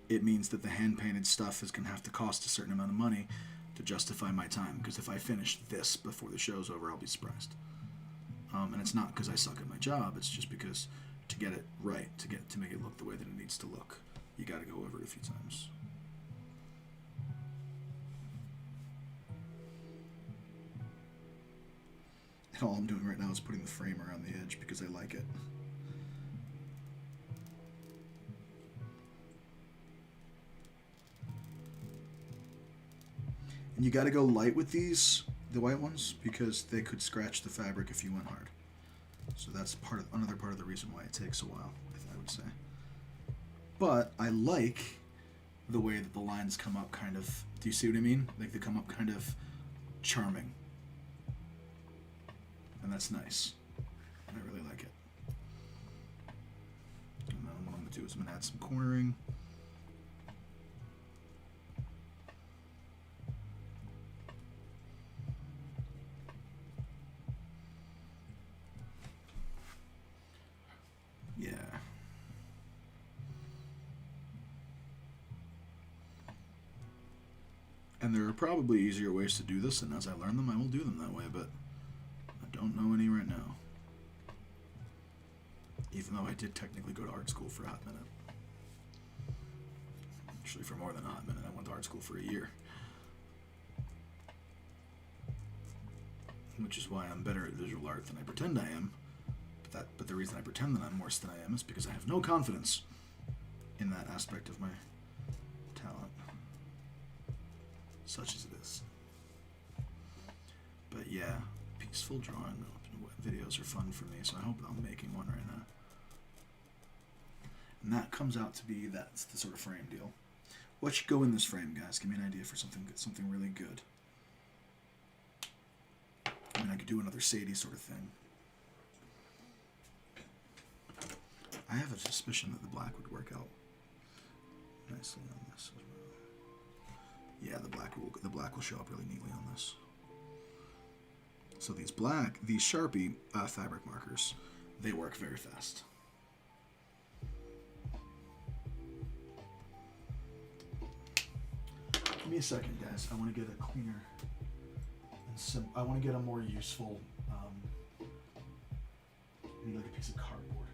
it means that the hand painted stuff is gonna have to cost a certain amount of money to justify my time. Because if I finish this before the show's over, I'll be surprised. And it's not because I suck at my job. It's just because to get it right, to make it look the way that it needs to look, you got to go over it a few times. And all I'm doing right now is putting the frame around the edge because I like it. And you got to go light with these, the white ones, because they could scratch the fabric if you went hard. So that's another part of the reason why it takes a while, I would say. But I like the way that the lines come up kind of, do you see what I mean? Like they come up kind of charming. And that's nice. And I really like it. And then what I'm going to do is I'm going to add some cornering. Yeah. And there are probably easier ways to do this, and as I learn them, I will do them that way, but I don't know any right now. Even though I did technically go to art school for a hot minute. Actually, for more than a hot minute. I went to art school for a year. Which is why I'm better at visual art than I pretend I am. But the reason I pretend that I'm worse than I am is because I have no confidence in that aspect of my talent. Such as it is. But yeah, peaceful drawing videos are fun for me, so I hope I'm making one right now. And that comes out to be, that's the sort of frame deal. What should go in this frame, guys? Give me an idea for something really good. I mean, I could do another Sadie sort of thing. I have a suspicion that the black would work out nicely on this as well. Yeah, the black will show up really neatly on this. So these Sharpie fabric markers, they work very fast. Give me a second, guys. I want to get a cleaner and I want to get a more useful. I need like a piece of cardboard.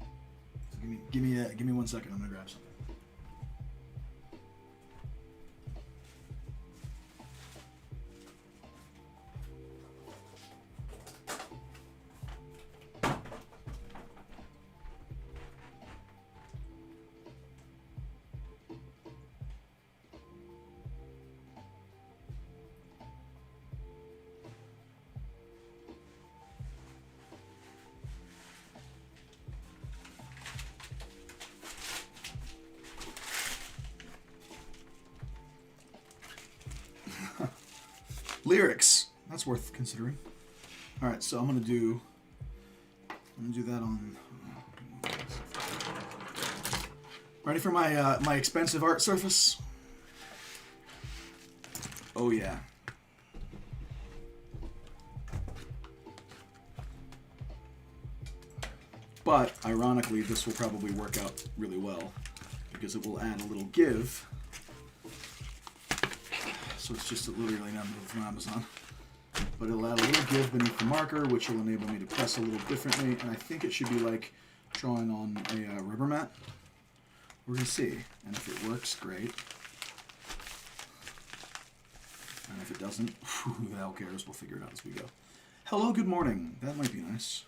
So give me 1 second. I'm gonna grab something. Lyrics. That's worth considering. All right, so I'm gonna do that on. Ready for my my expensive art surface? Oh yeah. But ironically, this will probably work out really well because it will add a little give. So it's just literally an envelope from Amazon. But it'll add a little give beneath the marker, which will enable me to press a little differently. And I think it should be like drawing on a rubber mat. We're going to see. And if it works, great. And if it doesn't, who the hell cares? We'll figure it out as we go. Hello, good morning. That might be nice.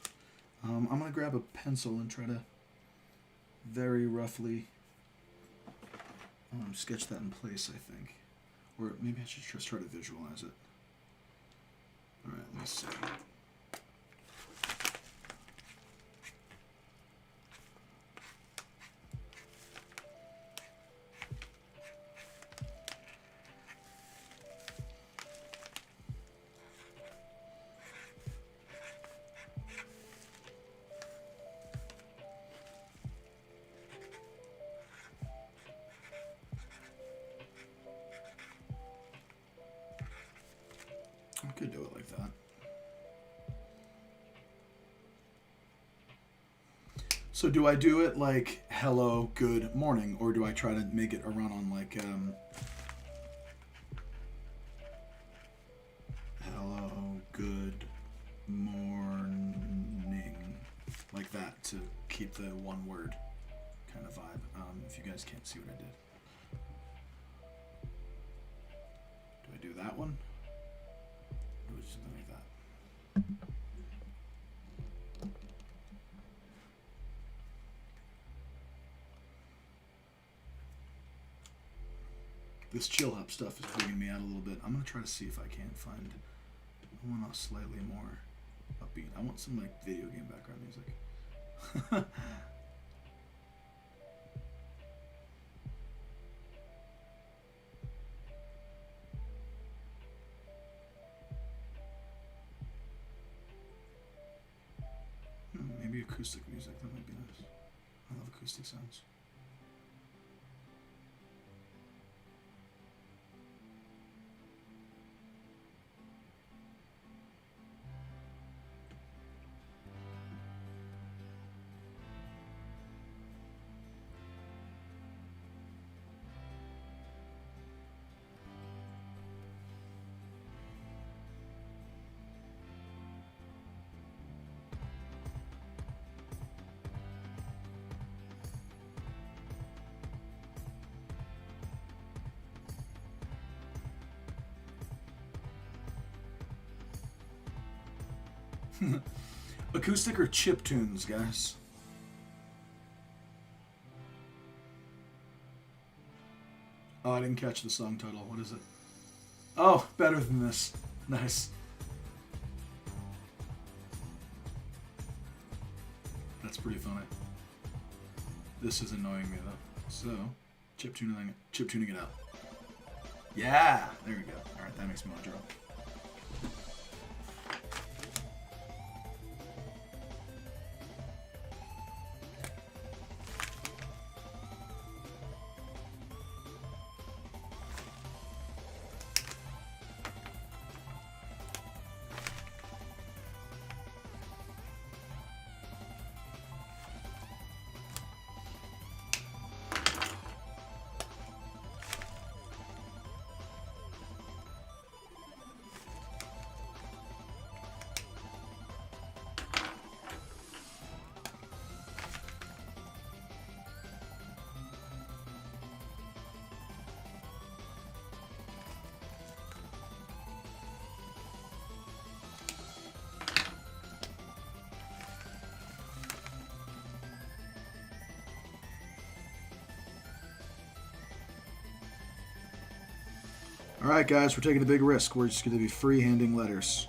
I'm gonna grab a pencil and try to very roughly sketch that in place, I think. Or maybe I should just try to visualize it. Alright, let me see. I could do it like that. So do I do it like hello, good morning, or do I try to make it a run on like hello, good morning, like that to keep the one word kind of vibe? If you guys can't see what I did. Do I do that one? Or something like that? This chill hop stuff is bringing me out a little bit. I'm gonna try to see if I can find one slightly more upbeat. I want some like video game background music. Maybe acoustic music, that might be nice. I love acoustic sounds. Acoustic or chip tunes, guys? Oh, I didn't catch the song title. What is it? Oh, better than this. Nice. That's pretty funny. This is annoying me though. So, chip tuning it out. Yeah, there we go. All right, that makes me want to draw. Alright guys, we're taking a big risk. We're just going to be free-handing letters.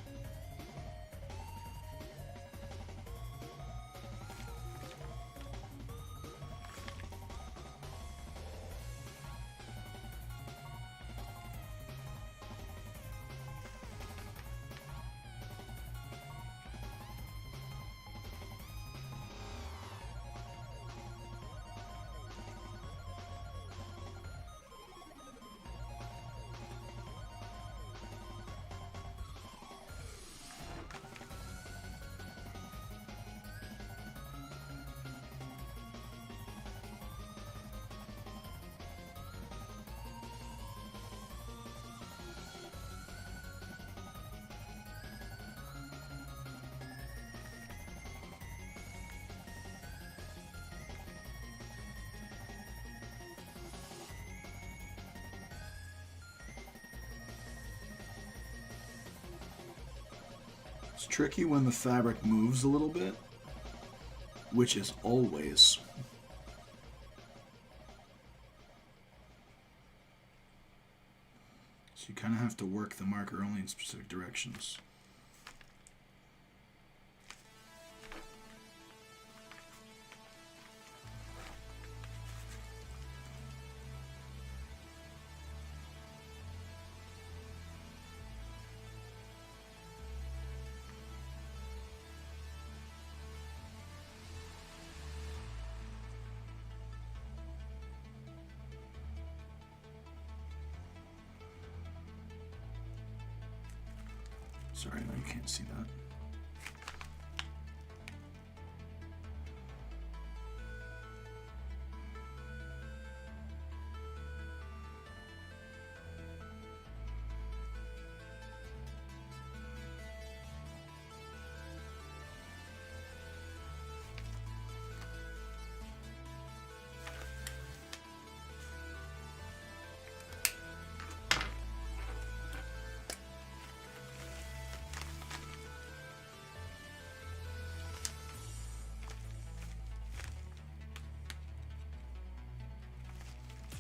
It's tricky when the fabric moves a little bit, which is always. So you kind of have to work the marker only in specific directions. Sorry, no, you can't see that.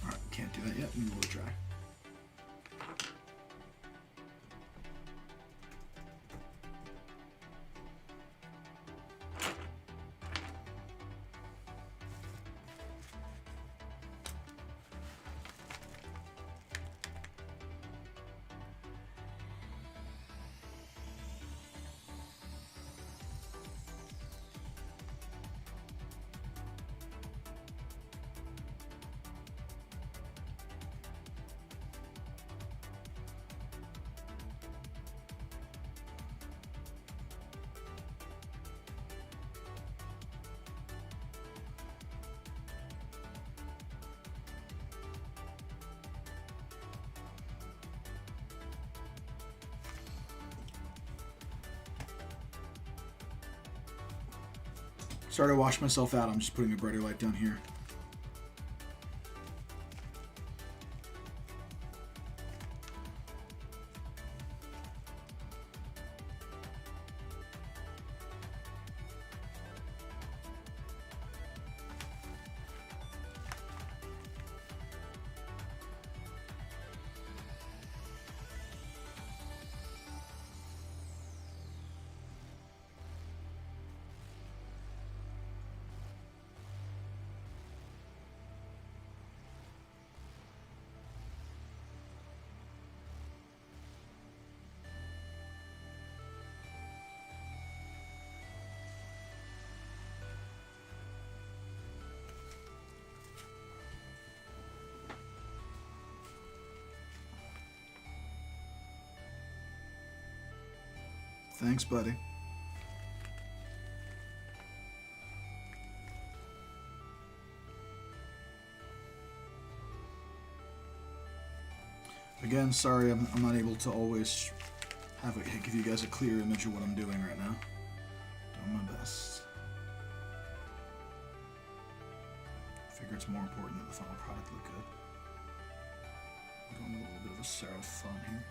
Alright, can't do that yet. We will try. Sorry to wash myself out. I'm just putting a brighter light down here. Thanks, buddy. Again, sorry I'm not able to always give you guys a clear image of what I'm doing right now. Doing my best. Figure it's more important that the final product look good. I'm going a little bit of a serif font here.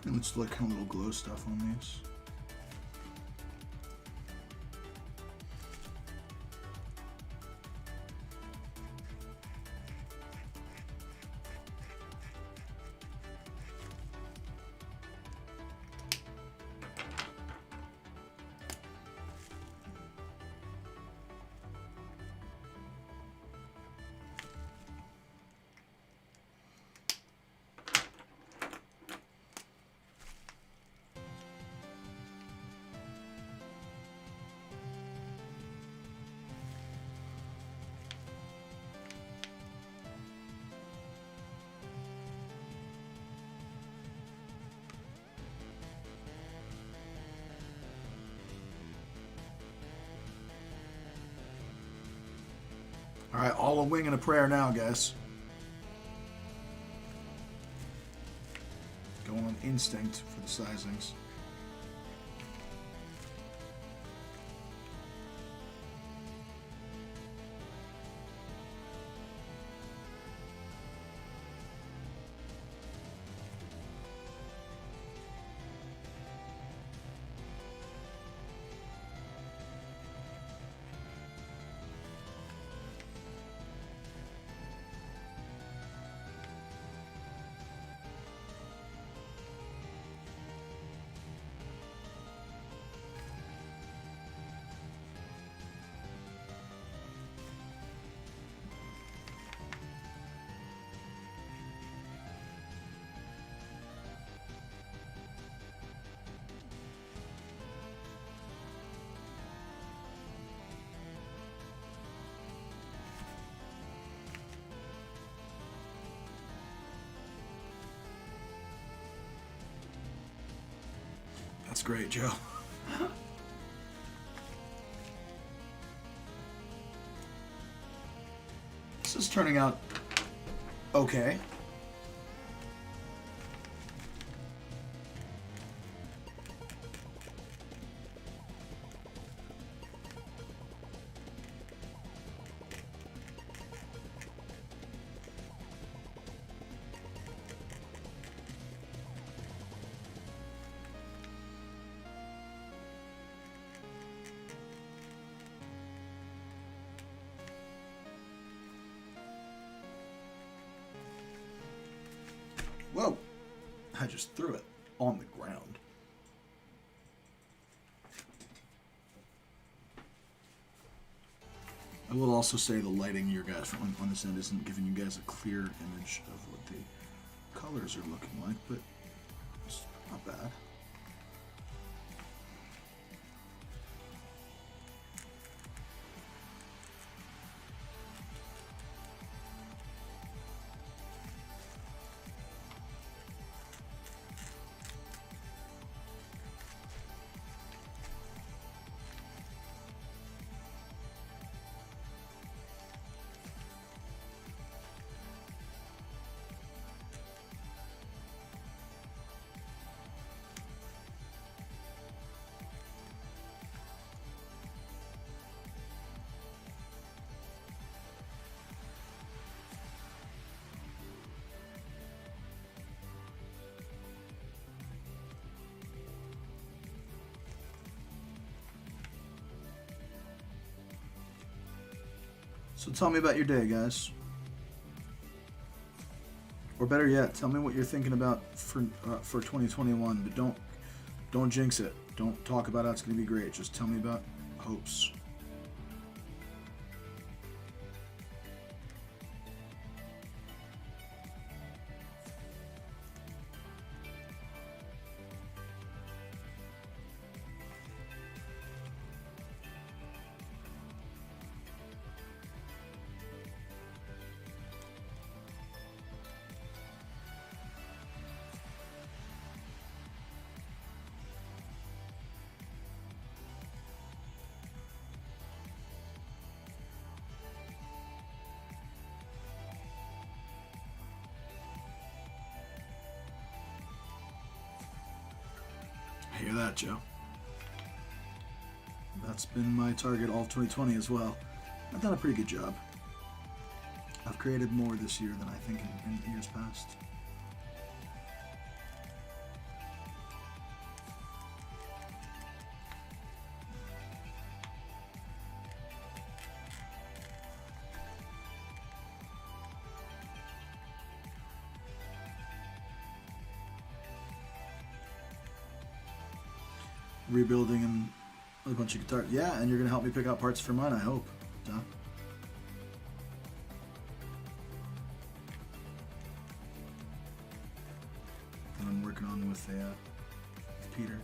And let's like kind of little glow stuff on these. All right, all a wing and a prayer now, guys. Going on instinct for the sizings. That's great, Joe. This is turning out okay. Whoa! I just threw it on the ground. I will also say the lighting your guys on this end isn't giving you guys a clear image of what the colors are looking like, but it's not bad. So tell me about your day, guys. Or better yet, tell me what you're thinking about for 2021. But don't jinx it. Don't talk about how it's going to be great. Just tell me about hopes. I hear that, Joe. That's been my target all of 2020 as well. I've done a pretty good job. I've created more this year than I think in years past. Rebuilding and a bunch of guitar. Yeah, and you're gonna help me pick out parts for mine, I hope. Duh. And I'm working on with Peter.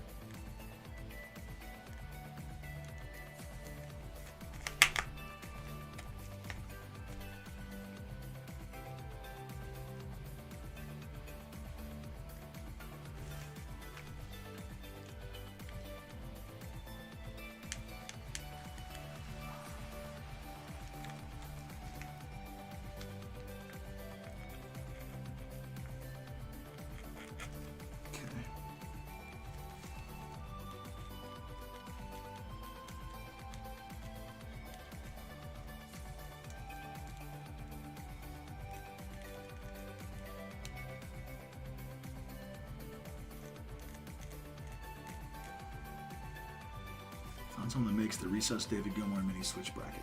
Someone makes the recessed David Gilmour mini Switch bracket.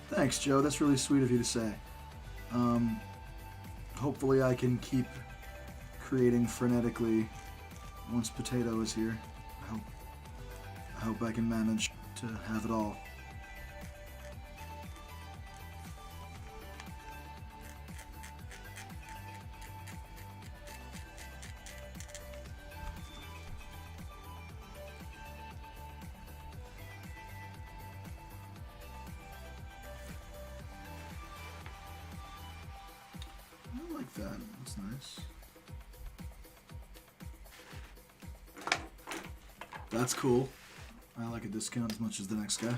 Thanks, Joe. That's really sweet of you to say. Hopefully I can keep creating frenetically once Potato is here. I hope I can manage to have it all. I like that. That's nice. That's cool. I like a discount as much as the next guy.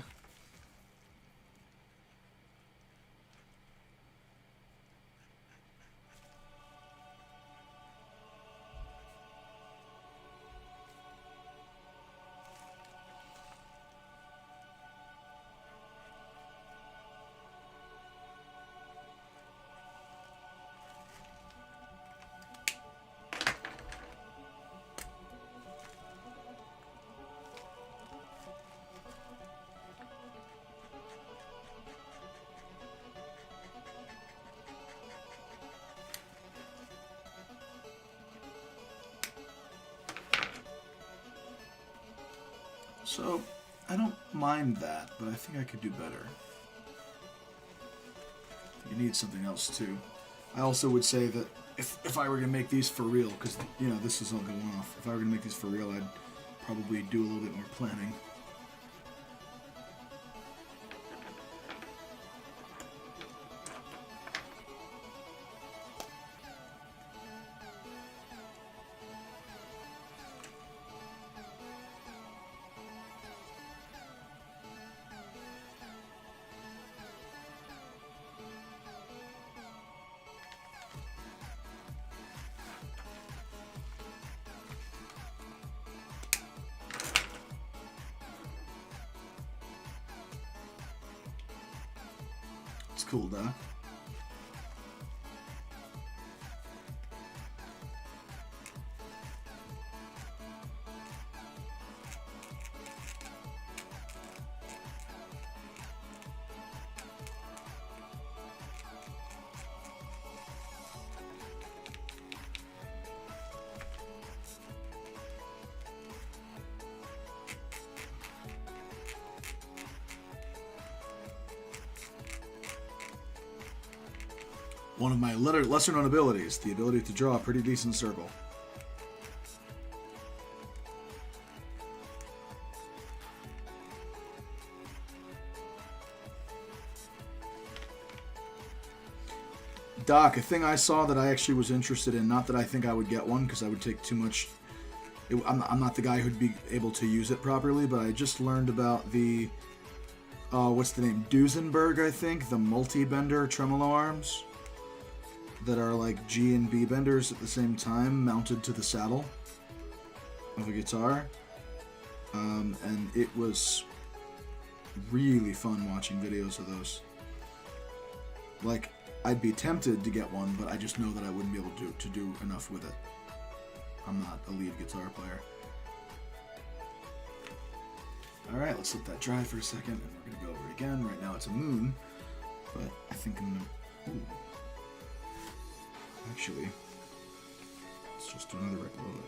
So, I don't mind that, but I think I could do better. You need something else too. I also would say that if I were going to make these for real, because, you know, this is all going off, if I were going to make these for real, I'd probably do a little bit more planning. It's cool, though. One of my lesser known abilities, the ability to draw a pretty decent circle. Doc, a thing I saw that I actually was interested in, not that I think I would get one because I would take too much. I'm not the guy who'd be able to use it properly, but I just learned about the, what's the name? Duesenberg, I think, the multi-bender tremolo arms that are like G and B benders at the same time, mounted to the saddle of a guitar. And it was really fun watching videos of those. Like, I'd be tempted to get one, but I just know that I wouldn't be able to do enough with it. I'm not a lead guitar player. Alright, let's let that dry for a second, and we're going to go over it again. Right now it's a moon, but I think I'm going to... Ooh. Actually, let's just do another right below it.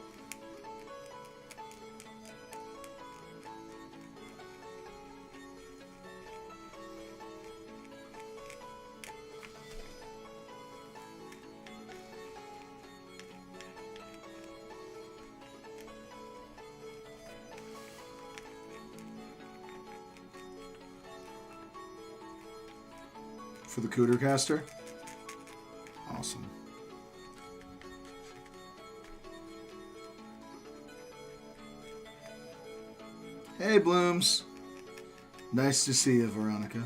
For the Cooter Caster? Awesome. Hey, Blooms. Nice to see you, Veronica.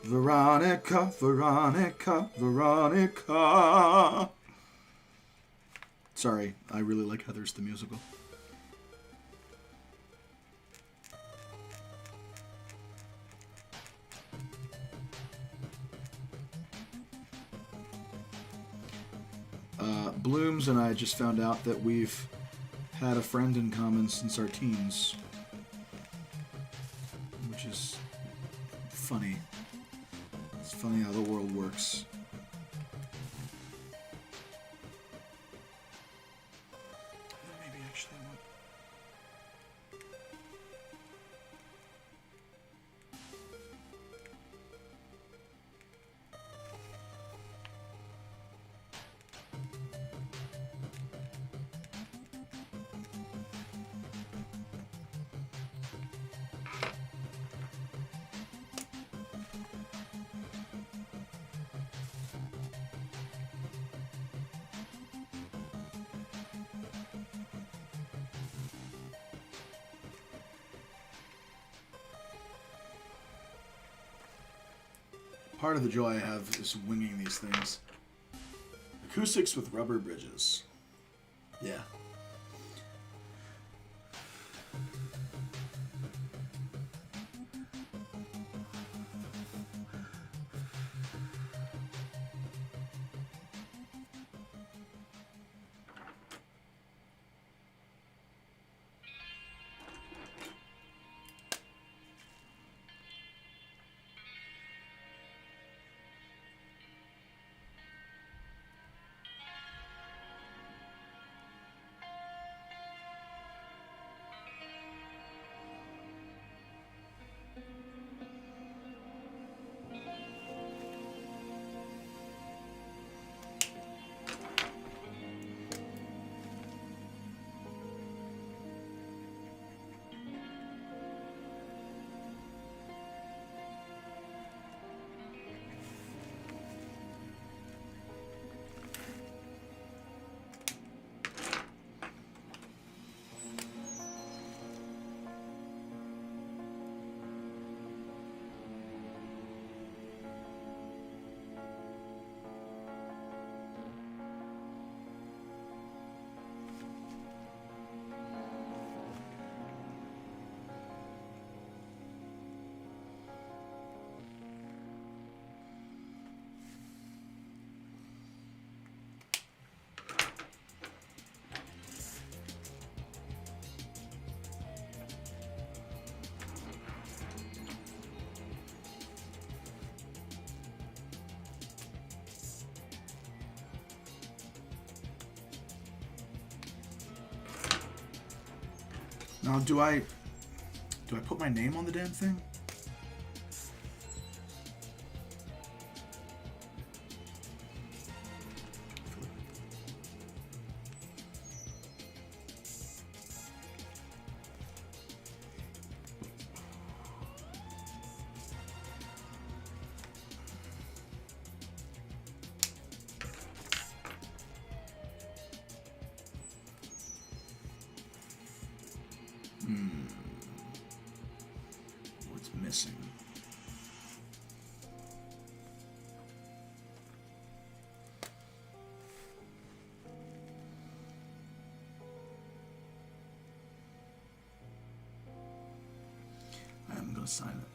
Veronica, Veronica, Veronica. Sorry, I really like Heathers the Musical. Blooms and I just found out that we've had a friend in common since our teens. box. Maybe actually I want. Part of the joy I have is winging these things. Acoustics with rubber bridges. Yeah. Now, do I put my name on the damn thing? What's missing? I'm gonna sign it.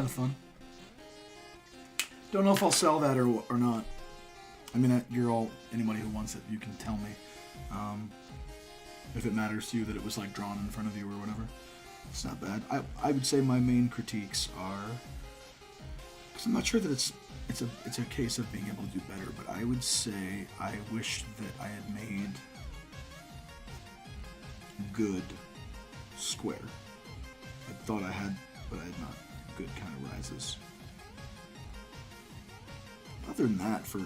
kind of fun. Don't know if I'll sell that or not. I mean, you're all, anybody who wants it, you can tell me. If it matters to you that it was like drawn in front of you or whatever. It's not bad. I would say my main critiques are, because I'm not sure that it's a case of being able to do better, but I would say I wish that I had made good square. I thought I had, but I had not. Good kind of rises. Other than that, for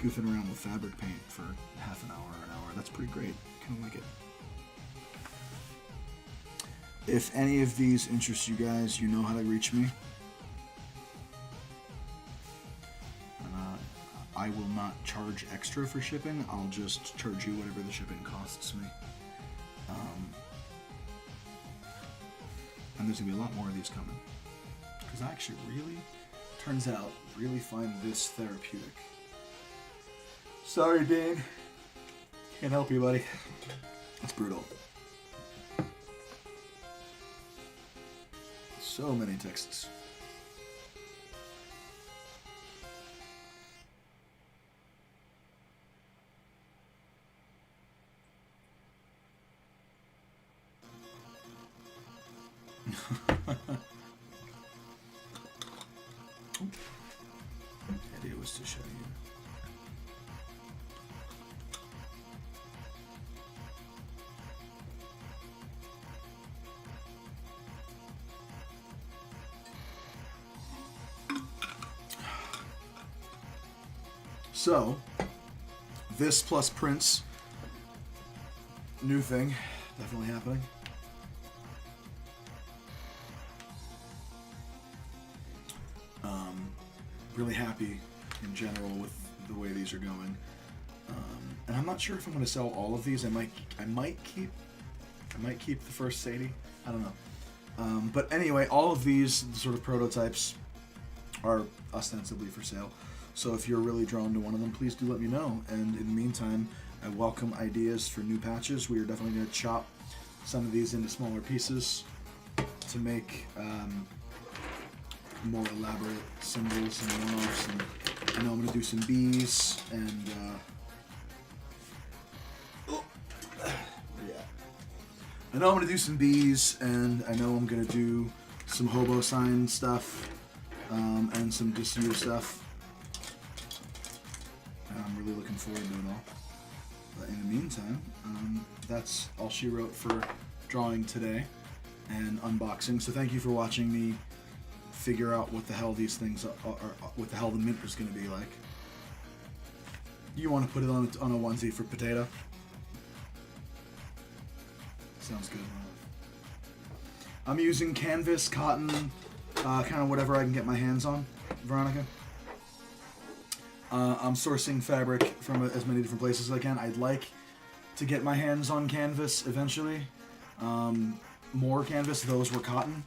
goofing around with fabric paint for half an hour or an hour, that's pretty great. Kind of like it. If any of these interest you guys, you know how to reach me. I will not charge extra for shipping. I'll just charge you whatever the shipping costs me. And there's going to be a lot more of these coming. Because I actually turns out, really find this therapeutic. Sorry, Dane. Can't help you, buddy. It's brutal. So many texts. The idea was to show you. So, this plus Prince, new thing, definitely happening. Really happy in general with the way these are going, and I'm not sure if I'm going to sell all of these. I might keep the first Sadie. I don't know. But anyway, all of these sort of prototypes are ostensibly for sale. So if you're really drawn to one of them, please do let me know. And in the meantime, I welcome ideas for new patches. We are definitely going to chop some of these into smaller pieces to make more elaborate symbols and one-offs. And I know I'm going to do some bees and I know I'm going to do some bees, and I know I'm going to do some hobo sign stuff and some Disu stuff. I'm really looking forward to it all. But in the meantime, that's all she wrote for drawing today and unboxing. So thank you for watching me figure out what the hell these things are, what the hell the mint is going to be like. You want to put it on a onesie for potato? Sounds good. I'm using canvas, cotton, kind of whatever I can get my hands on, Veronica. I'm sourcing fabric from as many different places as I can. I'd like to get my hands on canvas eventually. More canvas, those were cotton.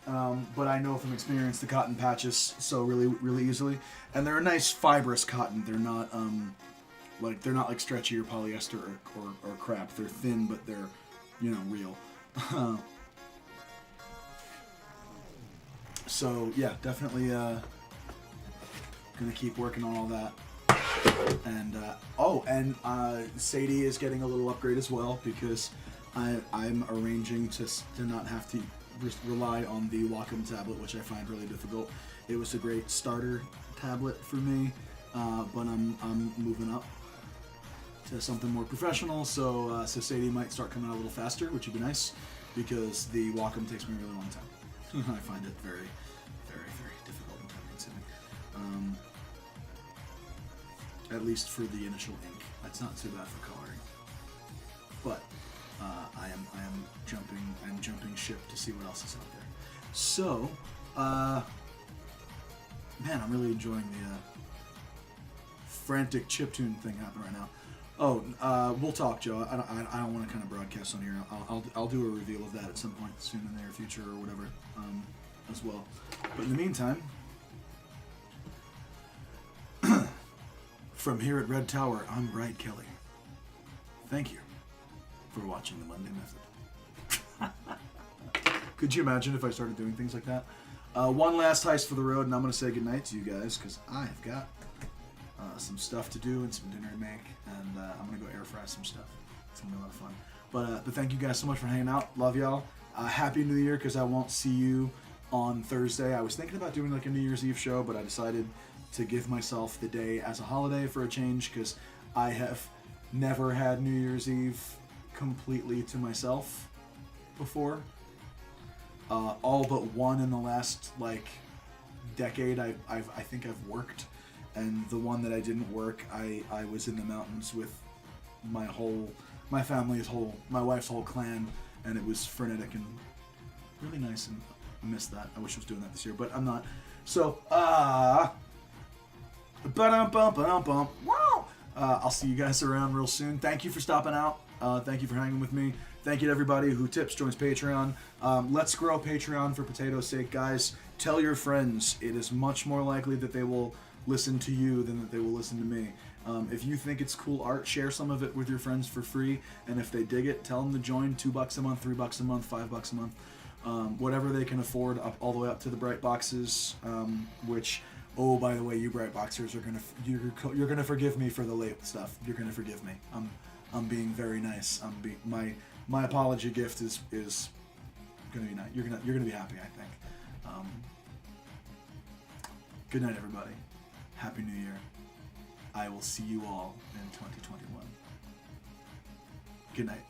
But I know from experience the cotton patches so really easily. And they're a nice fibrous cotton. They're not like stretchy or polyester or crap. They're thin, but they're, real. So yeah, definitely gonna keep working on all that. And Sadie is getting a little upgrade as well, because I'm arranging to not have to rely on the Wacom tablet, which I find really difficult. It was a great starter tablet for me, but I'm moving up to something more professional, so Sadie might start coming out a little faster, which would be nice, because the Wacom takes me a really long time. I find it very difficult and time-consuming. At least for the initial ink. That's not too bad for coloring. But I am jumping ship to see what else is out there. So, man, I'm really enjoying the frantic chiptune thing happening right now. Oh, we'll talk, Joe. I don't want to kind of broadcast on here. I'll do a reveal of that at some point soon in the near future or whatever, as well. But in the meantime, from here at Red Tower, I'm Bright Kelly. Thank you for watching the Monday Method. Could you imagine if I started doing things like that? One last heist for the road, and I'm gonna say goodnight to you guys because I have got some stuff to do and some dinner to make, and I'm gonna go air fry some stuff. It's gonna be a lot of fun. But thank you guys so much for hanging out. Love y'all. Happy New Year, because I won't see you on Thursday. I was thinking about doing like a New Year's Eve show, but I decided to give myself the day as a holiday for a change, because I have never had New Year's Eve completely to myself before. All but one in the last like decade. I think I've worked, and the one that I didn't work, I was in the mountains with my family's my wife's whole clan, and it was frenetic and really nice, and I missed that. I wish I was doing that this year, but I'm not. So, wow! I'll see you guys around real soon. Thank you for stopping out. Thank you for hanging with me. Thank you to everybody who tips, joins Patreon. Let's grow Patreon for potatoes' sake, guys. Tell your friends. It is much more likely that they will listen to you than that they will listen to me. If you think it's cool art, share some of it with your friends for free. And if they dig it, tell them to join. $2 a month, $3 a month, $5 a month. Whatever they can afford, all the way up to the Bright Boxes, which... Oh, by the way, you Bright Boxers you're gonna forgive me for the late stuff. You're gonna forgive me. I'm being very nice. My apology gift is gonna be nice. You're gonna be happy, I think. Good night, everybody. Happy New Year. I will see you all in 2021. Good night.